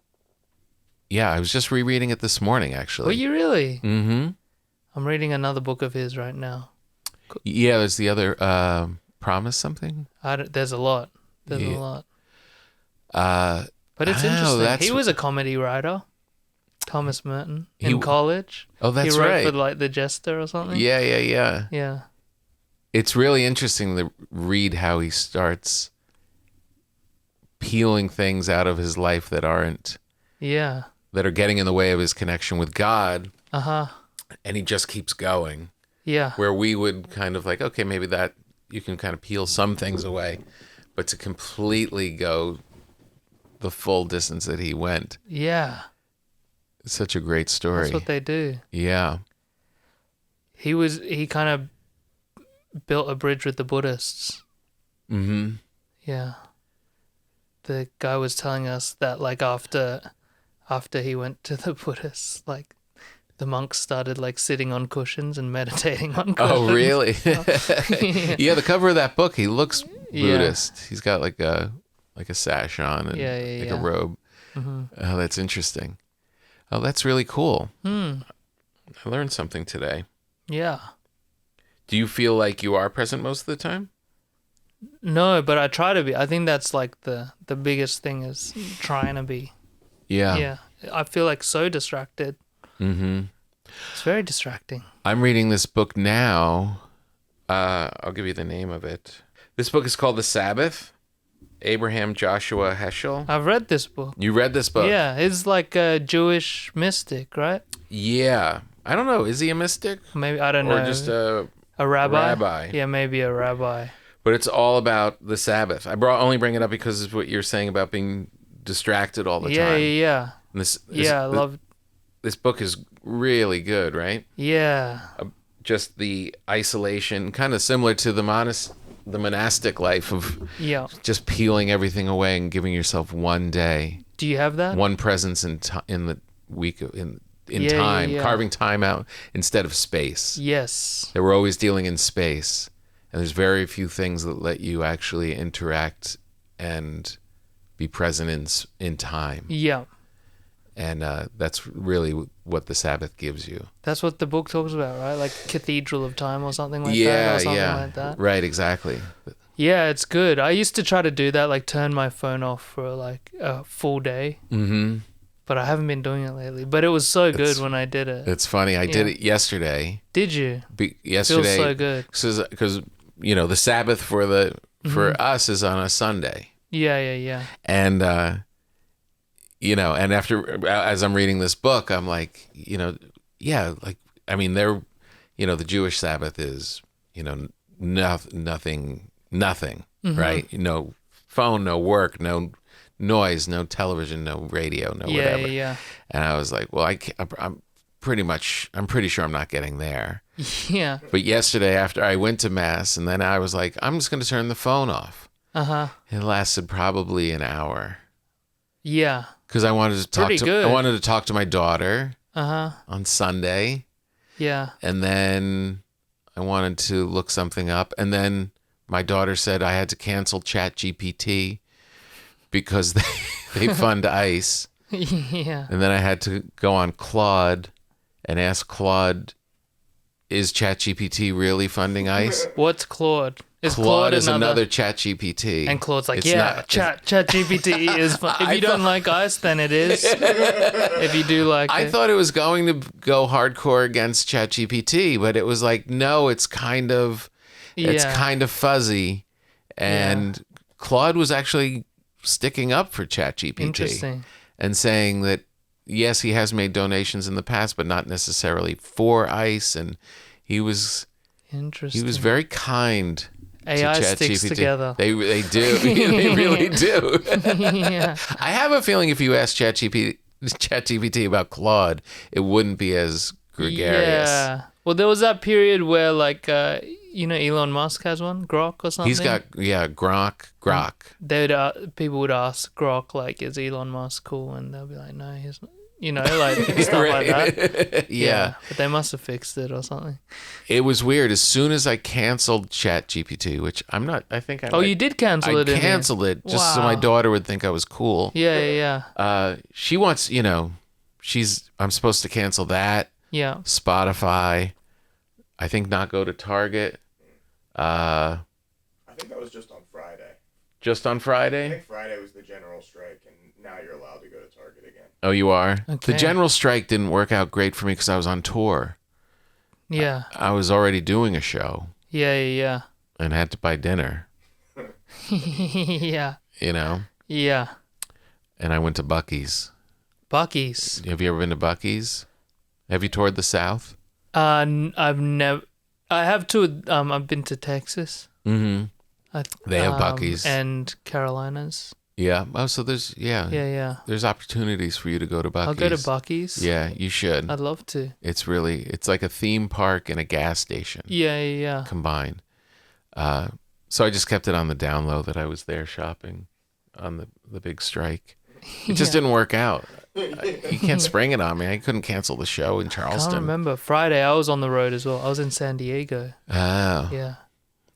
Yeah, I was just rereading it this morning, actually. Were you really? Mm-hmm. I'm reading another book of his right now. Yeah, there's the other Promise something. There's a lot. There's a Yeah. lot. Uh, But it's oh, interesting. that's- He was a comedy writer, Thomas Merton, in He- college. Oh, that's he wrote right. for like The Jester or something. Yeah, yeah, yeah. Yeah. It's really interesting to read how he starts peeling things out of his life that are getting in the way of his connection with God, and he just keeps going. Yeah. Where we would kind of like, okay, maybe that you can kind of peel some things away, but to completely go the full distance that he went. Yeah. It's such a great story. That's what they do. Yeah. He kind of built a bridge with the Buddhists. Mm-hmm. Yeah. The guy was telling us that like after he went to the Buddhists, like the monks started like sitting on cushions and meditating on cushions. Oh, really? Yeah, the cover of that book, he looks Buddhist. Yeah. He's got like a sash on and a robe. Mm-hmm. Oh, that's interesting. Oh, that's really cool. Hmm. I learned something today. Yeah. Do you feel like you are present most of the time? No, but I try to be. I think that's like the biggest thing is trying to be. Yeah. Yeah. I feel like so distracted. Mm-hmm. It's very distracting. I'm reading this book now. I'll give you the name of it. This book is called The Sabbath. Abraham Joshua Heschel. I've read this book. You read this book? Yeah, it's like a Jewish mystic, right? Yeah. I don't know. Is he a mystic? Maybe, I don't know. Or just a rabbi? rabbi. Yeah, maybe a rabbi. But it's all about the Sabbath. I only bring it up because of what you're saying about being distracted all the time. Yeah. And I love. This book is really good, right? Yeah. Just the isolation, kind of similar to the monastic life of just peeling everything away and giving yourself one day. Do you have that? One presence in the week in time, carving time out instead of space. Yes. That we're always dealing in space, and there's very few things that let you actually interact and be present in time. Yeah. And that's really what the Sabbath gives you. That's what the book talks about, right? Like Cathedral of Time or something like that. Or something like that. Right, exactly. Yeah, it's good. I used to try to do that, like turn my phone off for like a full day. Mm-hmm. But I haven't been doing it lately. But it was so good when I did it. It's funny. I did it yesterday. Did you? Yesterday. Feels so good. Because, the Sabbath for us is on a Sunday. Yeah. And, and after, as I'm reading this book, I'm like, the Jewish Sabbath is, nothing, right? No phone, no work, no noise, no television, no radio, no whatever. Yeah. And I was like, well, I'm pretty sure I'm not getting there. Yeah. But yesterday after I went to Mass, and then I was like, I'm just going to turn the phone off. Uh-huh. It lasted probably an hour. Yeah. Because I wanted to talk to my daughter on Sunday. Yeah. And then I wanted to look something up. And then my daughter said I had to cancel ChatGPT because they fund ICE. Yeah. And then I had to go on Claude and ask Claude, is ChatGPT really funding ICE? What's Claude? Claude is another ChatGPT. And Claude's like, ChatGPT is fun. If you don't like ICE, then it is. If you do like I thought it was going to go hardcore against ChatGPT, but it was like, no, it's kind of fuzzy. And Claude was actually sticking up for ChatGPT. Interesting. And saying that, yes, he has made donations in the past, but not necessarily for ICE. And he was very kind AI to sticks ChatGPT. together. They do. They really do. Yeah. I have a feeling if you asked ChatGPT about Claude, it wouldn't be as gregarious. Yeah. Well, there was that period where, like, Elon Musk has one, Grok or something. He's got, Grok. People would ask Grok, like, is Elon Musk cool? And they'll be like, no, he's not. Like stuff like that. Yeah. But they must have fixed it or something. It was weird. As soon as I canceled ChatGPT, which I'm not, I think I. Oh, you did cancel it? I canceled it just so my daughter would think I was cool. Yeah. She wants, I'm supposed to cancel that. Yeah. Spotify. I think not go to Target. I think that was just on Friday. Just on I Friday? think Friday was the general strike, and now you're allowed to go to Target again. Oh, you are? Okay. The general strike didn't work out great for me because I was on tour. Yeah. I was already doing a show Yeah. and had to buy dinner, Yeah. you know? Yeah. And I went to Buc-ee's. Buc-ee's. Have you ever been to Buc-ee's? Have you toured the South? I've never. I have to. I've been to Texas. Mm-hmm. They have Buc-ee's. And Carolinas. Yeah. Oh, so there's, Yeah. there's opportunities for you to go to Buc-ee's. I'll go to Buc-ee's. Yeah, you should. I'd love to. It's like a theme park and a gas station Yeah. combined. So I just kept it on the down low that I was there shopping on the big strike. It just didn't work out. You can't spring it on me. I couldn't cancel the show in I Charleston. can't remember. Friday, I was on the road as well. I was in San Diego. Oh. Yeah.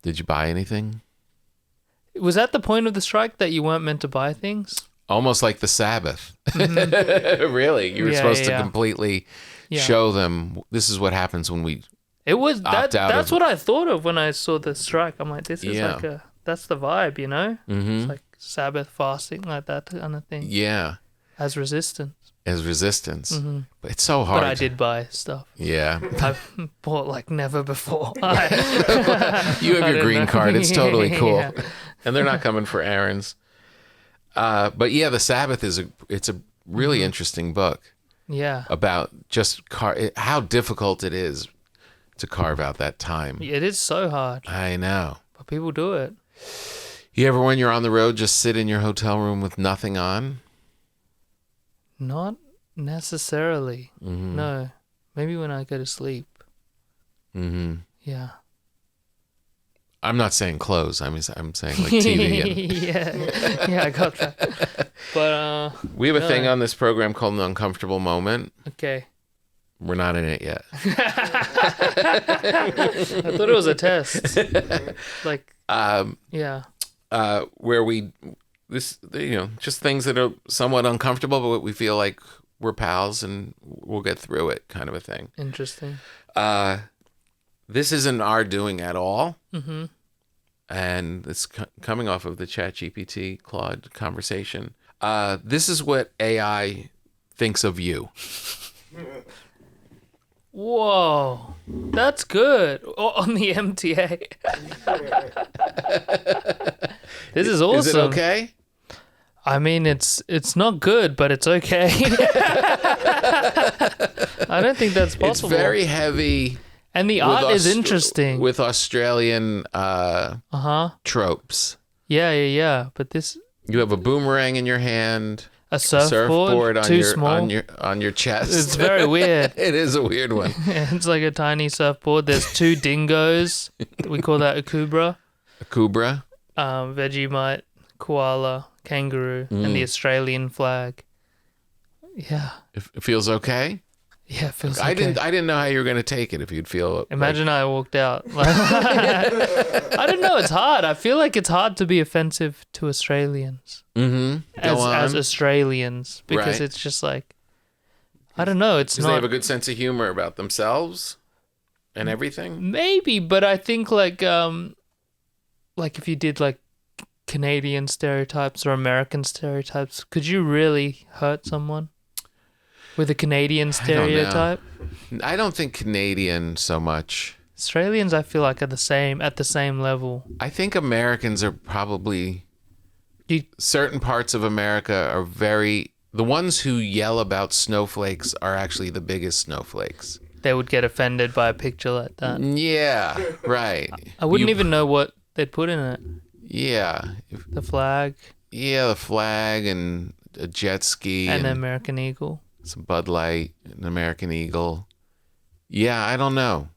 Did you buy anything? Was that the point of the strike, that you weren't meant to buy things? Almost like the Sabbath. Really? You were supposed to completely show them, this is what happens when we It was opt out that's of- what I thought of when I saw the strike. I'm like, this is like that's the vibe, you know? It's like Sabbath fasting, like that kind of thing. Yeah. As resistance. As resistance. But it's so hard. But I did buy stuff. Yeah. I've bought like never before. You have your green card. It's totally cool. Yeah. And they're not coming for errands. But yeah, the Sabbath it's a really interesting book Yeah. about just how difficult it is to carve out that time. It is so hard, I know. but people do it. You ever, when you're on the road, just sit in your hotel room with nothing on? Not necessarily. Mm-hmm. No. Maybe when I go to sleep. Mm-hmm. Yeah. I'm not saying clothes. I'm saying like TV. And Yeah, I got that. But we have a thing on this program called an uncomfortable moment. okay. We're not in it yet. I thought it was a test. Like yeah. Where just things that are somewhat uncomfortable, but we feel like we're pals and we'll get through it, kind of a thing. Interesting. This isn't our doing at all. Mm-hmm. And it's coming off of the ChatGPT Claude conversation. This is what AI thinks of you. Whoa. That's good. On the MTA. This is awesome. Is it okay? I mean, it's not good, but it's okay. I don't think that's possible. It's very heavy. And the art is interesting. With Australian tropes. Yeah. But this, You have a boomerang in your hand, a surfboard on too your small. on your chest. It's very weird. It is a weird one. It's like a tiny surfboard. There's two dingoes. We call that a kubra. A kubra. Vegemite, koala, kangaroo, and the Australian flag. Yeah. It feels okay. Yeah, it feels I okay. didn't know how you were going to take it. If you'd feel. Imagine I walked out. I don't know. It's hard. I feel like it's hard to be offensive to Australians. Mm-hmm. As Australians, because Right. it's just like, I don't know. It's Because not. they have a good sense of humor about themselves and everything. Maybe, but I think like if you did like Canadian stereotypes or American stereotypes, could you really hurt someone with a Canadian stereotype? I don't think Canadian so much. Australians, I feel like, are at the same level. I think Americans are probably certain parts of America are the ones who yell about snowflakes are actually the biggest snowflakes. They would get offended by a picture like that. Yeah, right. I wouldn't even know what they'd put in it. Yeah. The flag. Yeah, the flag and a jet ski. And an American Eagle. Some Bud Light, an American Eagle. Yeah, I don't know.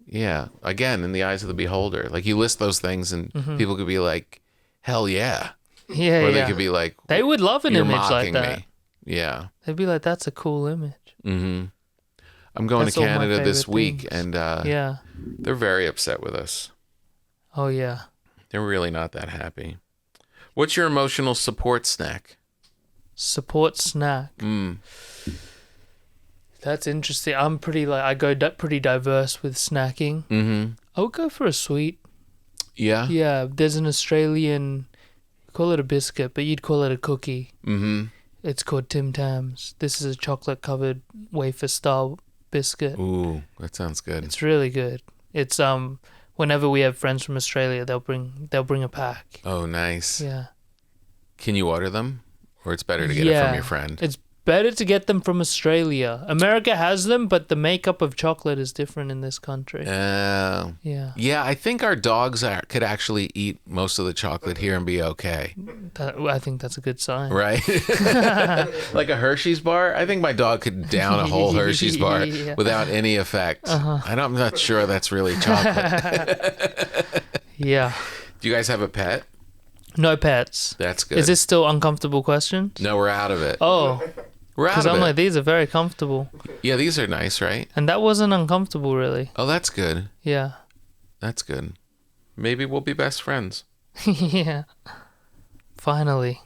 Yeah. Again, in the eyes of the beholder. Like, you list those things and people could be like, hell yeah. Yeah, Or they could be like, they would love an you're image mocking like that. me. Yeah. They'd be like, that's a cool image. Mm-hmm. I'm going That's to all my Canada this favorite week, things. and Yeah. they're very upset with us. Oh, yeah. They're really not that happy. What's your emotional support snack? Support snack. That's interesting. I'm pretty I go pretty diverse with snacking. Mm-hmm. I would go for a sweet. Yeah. Yeah, there's an Australian, call it a biscuit, but you'd call it a cookie. Mm-hmm. It's called Tim Tams. This is a chocolate covered wafer style biscuit. Ooh, that sounds good. It's really good. It's whenever we have friends from Australia, they'll bring a pack. Oh, nice. Yeah. Can you order them, or it's better to get it from your friend? It's better to get them from Australia. America has them, but the makeup of chocolate is different in this country. Yeah. Yeah, I think our dogs could actually eat most of the chocolate here and be okay. I think that's a good sign. Right? Like a Hershey's bar? I think my dog could down a whole Hershey's bar Yeah. without any effect. I'm not sure that's really chocolate. Yeah. Do you guys have a pet? No pets. That's good. Is this still uncomfortable questions? No, we're out of it. Oh, We're out because of I'm it. like, these are very comfortable. Yeah, these are nice, right? And that wasn't uncomfortable, really. Oh, that's good. Yeah. That's good. Maybe we'll be best friends. Yeah. Finally.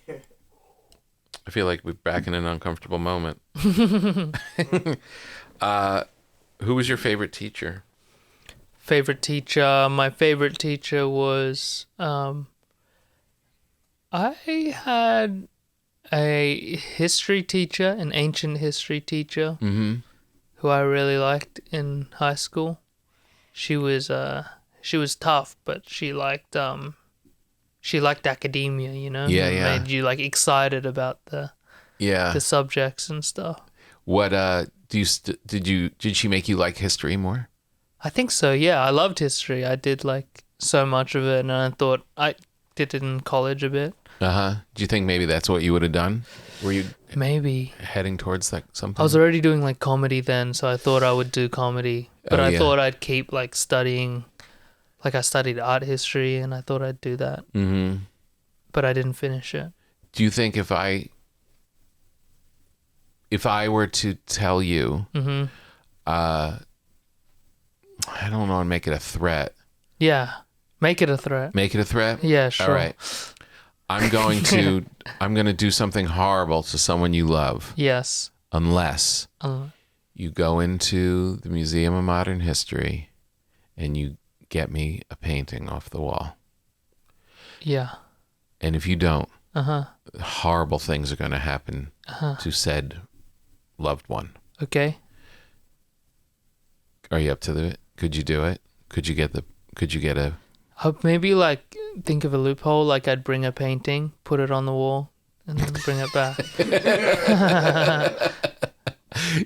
I feel like we're back in an uncomfortable moment. Who was your favorite teacher? Favorite teacher. My favorite teacher was I had a history teacher, an ancient history teacher, who I really liked in high school. She was tough, but she liked academia, you know. Yeah, It yeah. Made you like excited about the subjects and stuff. What did she make you like history more? I think so. Yeah, I loved history. I did like so much of it, and I thought I did it in college a bit. Do you think maybe that's what you would have done? Were you Maybe. heading towards like something? I was already doing like comedy then, so I thought I would do comedy. But I thought I'd keep like studying, like I studied art history, and I thought I'd do that. Mm-hmm. But I didn't finish it. Do you think if I were to tell you, I don't know, and make it a threat. Yeah, make it a threat. Make it a threat? Yeah, sure. All right. I'm going to do something horrible to someone you love. Yes. Unless you go into the Museum of Modern History and you get me a painting off the wall. Yeah. And if you don't, horrible things are going to happen to said loved one. Okay. Are you up to it? Could you do it? Could you get a... I'd maybe like think of a loophole, like I'd bring a painting, put it on the wall, and then bring it back.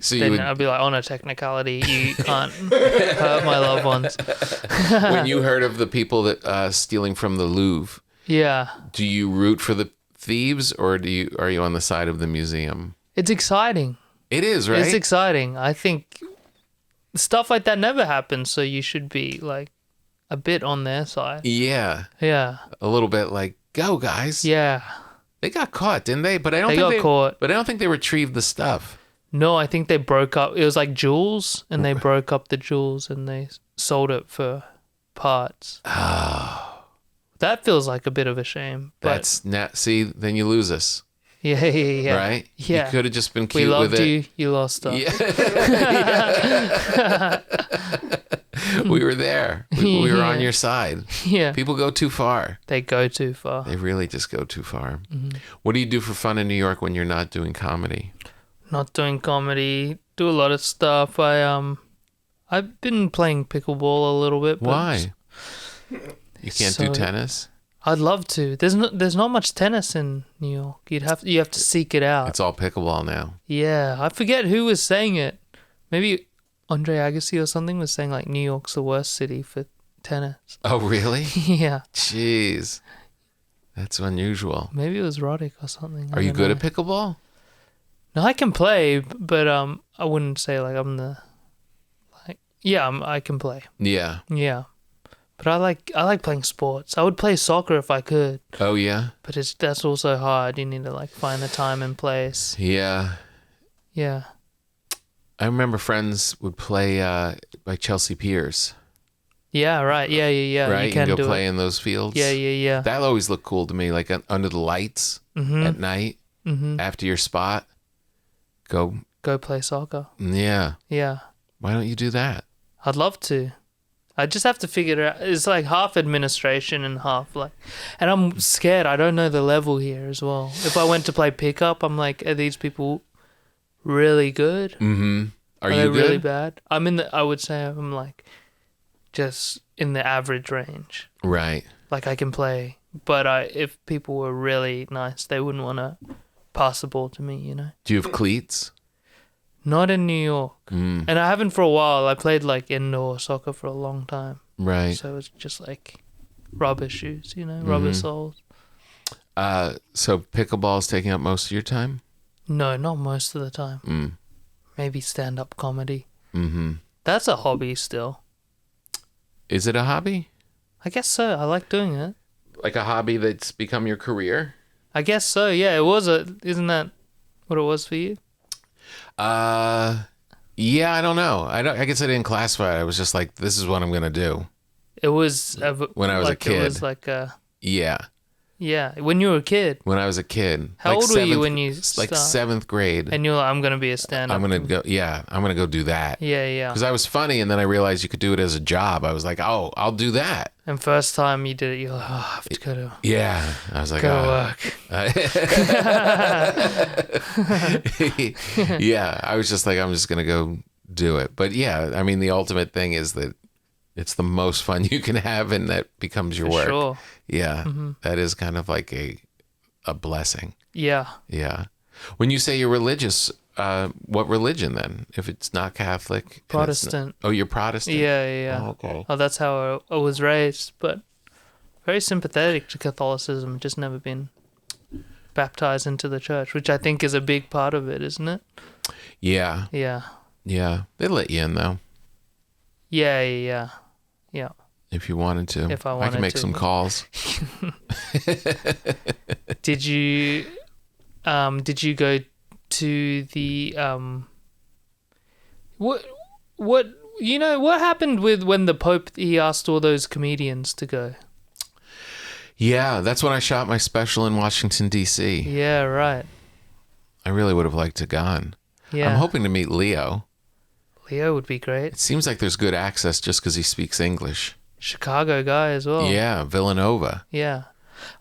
So you Then would, I'd be like, on a technicality, you can't hurt my loved ones. when you heard of the people that stealing from the Louvre, Yeah. do you root for the thieves or are you on the side of the museum? It's exciting. It is, right? It's exciting. I think stuff like that never happens, so you should be like a bit on their side. Yeah. Yeah. A little bit like, go guys. Yeah. They got caught, didn't they? But I don't They think got caught. But I don't think they retrieved the stuff. No, I think they broke up. It was like jewels, and they broke up the jewels and they sold it for parts. Oh. That feels like a bit of a shame. But That's not, see, then you lose us. yeah. Right? Yeah. You could have just been We cute loved with it. you. You lost us. Yeah. We were there. We were on your side. Yeah. People go too far. They go too far. They really just go too far. Mm-hmm. What do you do for fun in New York when you're not doing comedy? Not doing comedy. Do a lot of stuff. I've been playing pickleball a little bit. But Why? You can't do so- tennis? I'd love to. There's not much tennis in New York. You have to seek it out. It's all pickleball now. Yeah, I forget who was saying it. Maybe Andre Agassi or something was saying like New York's the worst city for tennis. Oh, really? Yeah, Jeez. That's unusual. maybe it was Roddick or something. Are you good at pickleball? No, I can play, but I wouldn't say like I'm the I can play. Yeah. Yeah, but I like playing sports. I would play soccer if I could, Oh, yeah? but that's also hard. You need to like find the time and place. Yeah. Yeah. I remember friends would play by Chelsea Piers. Yeah, right. Yeah. Right? You can go do play it. in those fields. Yeah. That always looked cool to me, like under the lights at night after your spot. Go go play soccer. Yeah. Yeah. Why don't you do that? I'd love to. I just have to figure it out. It's like half administration and half like, and I'm scared. I don't know the level here as well. If I went to play pickup, I'm like, are these people really good? Mm-hmm. Are they you good? really bad? I would say I'm like, just in the average range. Right. Like I can play, but if people were really nice, they wouldn't want to pass the ball to me, you know? Do you have cleats? Not in New York. Mm. And I haven't for a while. I played like indoor soccer for a long time. Right. So it's just like rubber shoes, you know, rubber soles. So pickleball is taking up most of your time? No, not most of the time. Mm. Maybe stand-up comedy. Mm-hmm. That's a hobby still. Is it a hobby? I guess so. I like doing it. Like a hobby that's become your career? I guess so. Yeah, it was isn't that what it was for you? Yeah, I don't know. I guess I didn't classify it. I was just like, this is what I'm gonna do. It was When I was a like, kid. It was like Yeah, when you were a kid. when I was a kid. How old were you when you Like start? 7th grade. And you're like, I'm gonna be a stand-up. I'm gonna go. Yeah, I'm gonna go do that. Yeah. Because I was funny, and then I realized you could do it as a job. I was like, oh, I'll do that. And first time you did it, you're like, oh, I have to go to Yeah, I was like, go to oh. work. Yeah, I was just like, I'm just gonna go do it. But yeah, I mean, the ultimate thing is that it's the most fun you can have, and that becomes your For work. sure. Yeah, that is kind of like a blessing. Yeah. Yeah. When you say you're religious, what religion then? If it's not Catholic, and it's Protestant. oh, you're Protestant. Yeah. Oh, okay. Oh, that's how I was raised, but very sympathetic to Catholicism. Just never been baptized into the church, which I think is a big part of it, isn't it? Yeah. Yeah. Yeah. They let you in though, Yeah. if you wanted to. If I I wanted can make to. some calls. Did you go to the what happened with when the Pope he asked all those comedians to go? Yeah, that's when I shot my special in Washington D.C. Yeah, right. I really would have liked to gone. Yeah. I'm hoping to meet Leo. Leo would be great. It seems like there's good access just because he speaks English. Chicago guy as well. Yeah, Villanova. Yeah.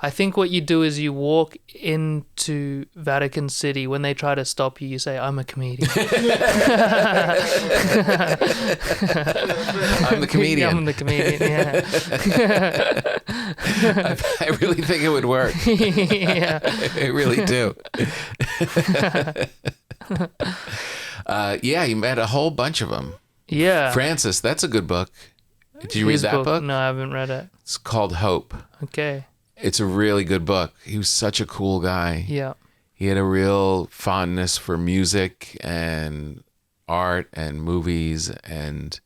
I think what you do is you walk into Vatican City. When they try to stop you, you say, I'm a comedian. I'm the comedian. I'm the comedian, yeah. I really think it would work. Yeah. I really do. Yeah, he met a whole bunch of them. Yeah. Francis, that's a good book. Did you read His that book? No, I haven't read it. It's called Hope. Okay. It's a really good book. He was such a cool guy. Yeah. He had a real fondness for music and art and movies and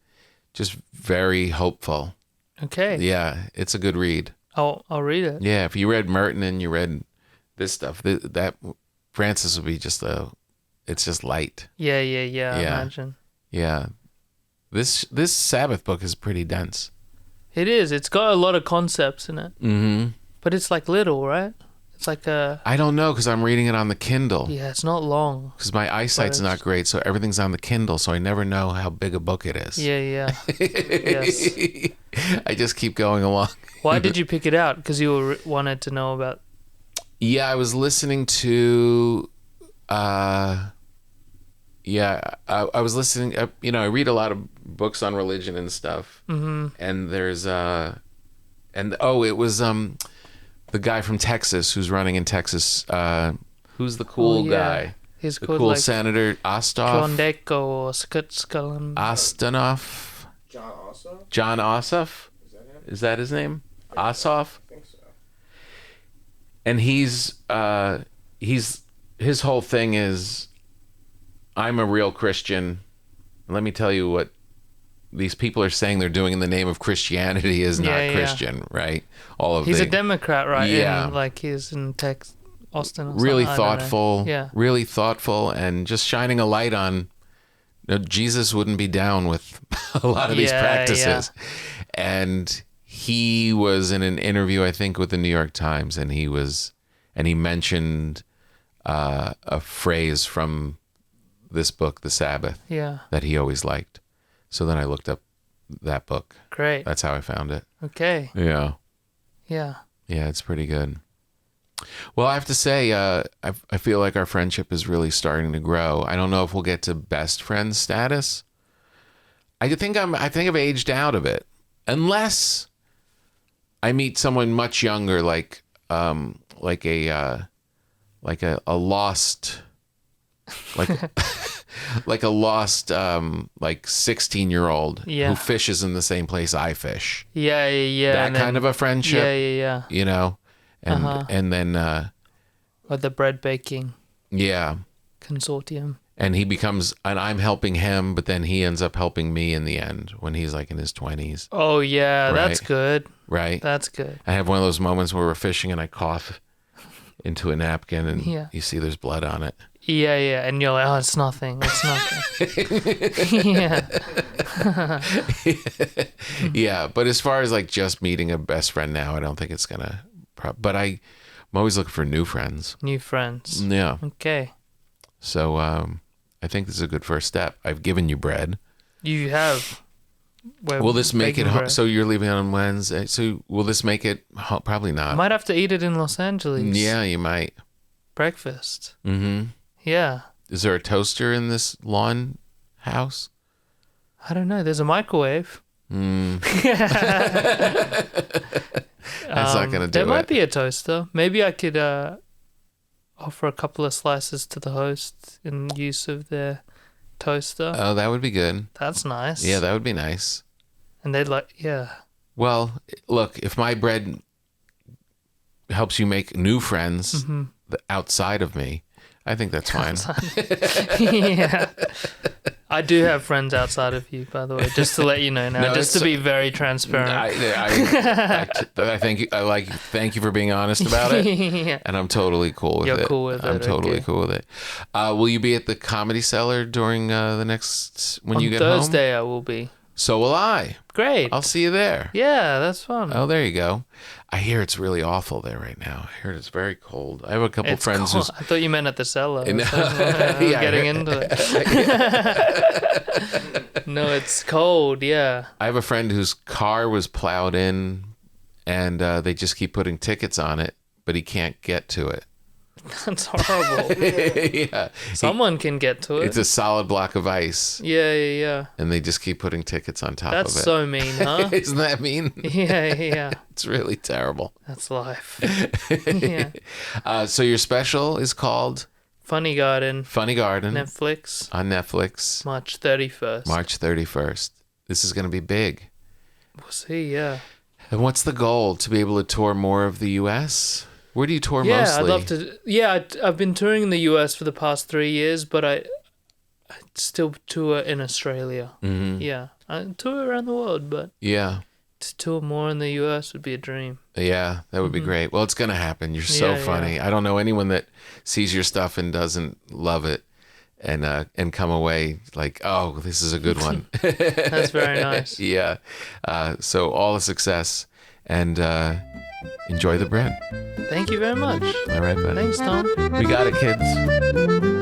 just very hopeful. Okay. Yeah, it's a good read. I'll read it. Yeah, if you read Merton and you read this stuff, that Francis would be just it's just light. Yeah. I imagine. Yeah. This Sabbath book is pretty dense. It is. It's got a lot of concepts in it. Mm-hmm. But it's like little, right? It's like I don't know because I'm reading it on the Kindle. yeah, it's not long. Because my eyesight's not great, so everything's on the Kindle, so I never know how big a book it is. Yeah. Yes. I just keep going along. Why did you pick it out? Because you wanted to know about... Yeah, I was listening to... I was listening... I read a lot of books on religion and stuff. Mm-hmm. And there's... it was... the guy from Texas who's running in Texas. Who's the cool guy? He's The called cool like Senator Ostov? Klondeko or Skutskullen. Ostonov? John Ossoff? John Ossoff? Is that him? Is that his name? Ossoff? I think so. And his whole thing is, I'm a real Christian. Let me tell you what these people are saying they're doing in the name of Christianity is not Christian, right? He's a Democrat, right? Yeah. Like he's in Austin. Or Really something. I don't know. thoughtful. Yeah. Really thoughtful and just shining a light on Jesus wouldn't be down with a lot of these practices. And he was in an interview, I think, with the New York Times, and he mentioned a phrase from this book, The Sabbath, Yeah. that he always liked. So then I looked up that book. Great. That's how I found it. Okay. Yeah. Yeah. Yeah, it's pretty good. Well, I have to say, I feel like our friendship is really starting to grow. I don't know if we'll get to best friend status. I think I've aged out of it, unless I meet someone much younger, like a lost, like like a lost, like 16-year-old Yeah. who fishes in the same place I fish. Yeah. Yeah. That and kind of a friendship. Yeah. Yeah. You know, and Uh-huh. and then Or the bread baking yeah, consortium. and I'm helping him, but then he ends up helping me in the end when he's like in his 20s, Oh yeah, that's Right. good. right? That's good. I have one of those moments where we're fishing and I cough into a napkin and Yeah. you see there's blood on it. Yeah, yeah, and you're like, oh, it's nothing. It's nothing. Yeah. Yeah, but as far as like just meeting a best friend now, I don't think it's gonna. But I'm always looking for new friends. New friends. Yeah, Okay. so I think this is a good first step. I've given you bread. You have. Will this make it? baking bread. So you're leaving on Wednesday. So will this make it? Probably not. Might have to eat it in Los Angeles. Yeah, you might. Breakfast. Mm-hmm. Yeah. Is there a toaster in this lawn house? I don't know. There's a microwave. That's not gonna do There it. might be a toaster. Maybe I could offer a couple of slices to the host in use of their toaster. Oh, that would be good. That's nice. Yeah, that would be nice. And they'd like, yeah. Well, look, if my bread helps you make new friends Mm-hmm. outside of me, I think that's fine. Yeah. I do have friends outside of you, by the way, just to let you know now, No, just to it's- be very transparent. I thank you for being honest about it, Yeah. and I'm totally cool with You're it. cool with I'm it, totally okay. cool with it. Will you be at the Comedy Cellar during the next when On you get home? Thursday, I will be. So will I. Great. I'll see you there. Yeah, that's fun. Oh, there you go. I hear it's really awful there right now. I hear it's very cold. I have a couple It's friends cold. I thought you meant at the cellar. No. So, I'm Yeah, getting into it. No, it's cold. Yeah. I have a friend whose car was plowed in, and they just keep putting tickets on it, but he can't get to it. That's horrible. Yeah, Someone can get to it. it's a solid block of ice, Yeah, yeah, yeah. and they just keep putting tickets on top That's of it. so mean, huh? Isn't that mean? Yeah, yeah. It's really terrible. That's life. Yeah. So your special is called Funny Garden, Funny Garden Netflix, on Netflix, March 31st. March 31st. This is going to be big. We'll see, yeah. And what's the goal? To be able to tour more of the U.S.? Where do you tour Yeah, mostly? I'd love to. Yeah, I've been touring in the US for the past 3 years, but I still tour in Australia. Mm-hmm. Yeah, I tour around the world, but Yeah. to tour more in the US would be a dream. Yeah, that would be great. Well, it's going to happen. You're so Yeah, funny. I don't know anyone that sees your stuff and doesn't love it and come away like, oh, this is a good one. That's very nice. Yeah. So all the success and enjoy the bread. Thank you very much. All right, buddy. Thanks, Tom. We got it, kids.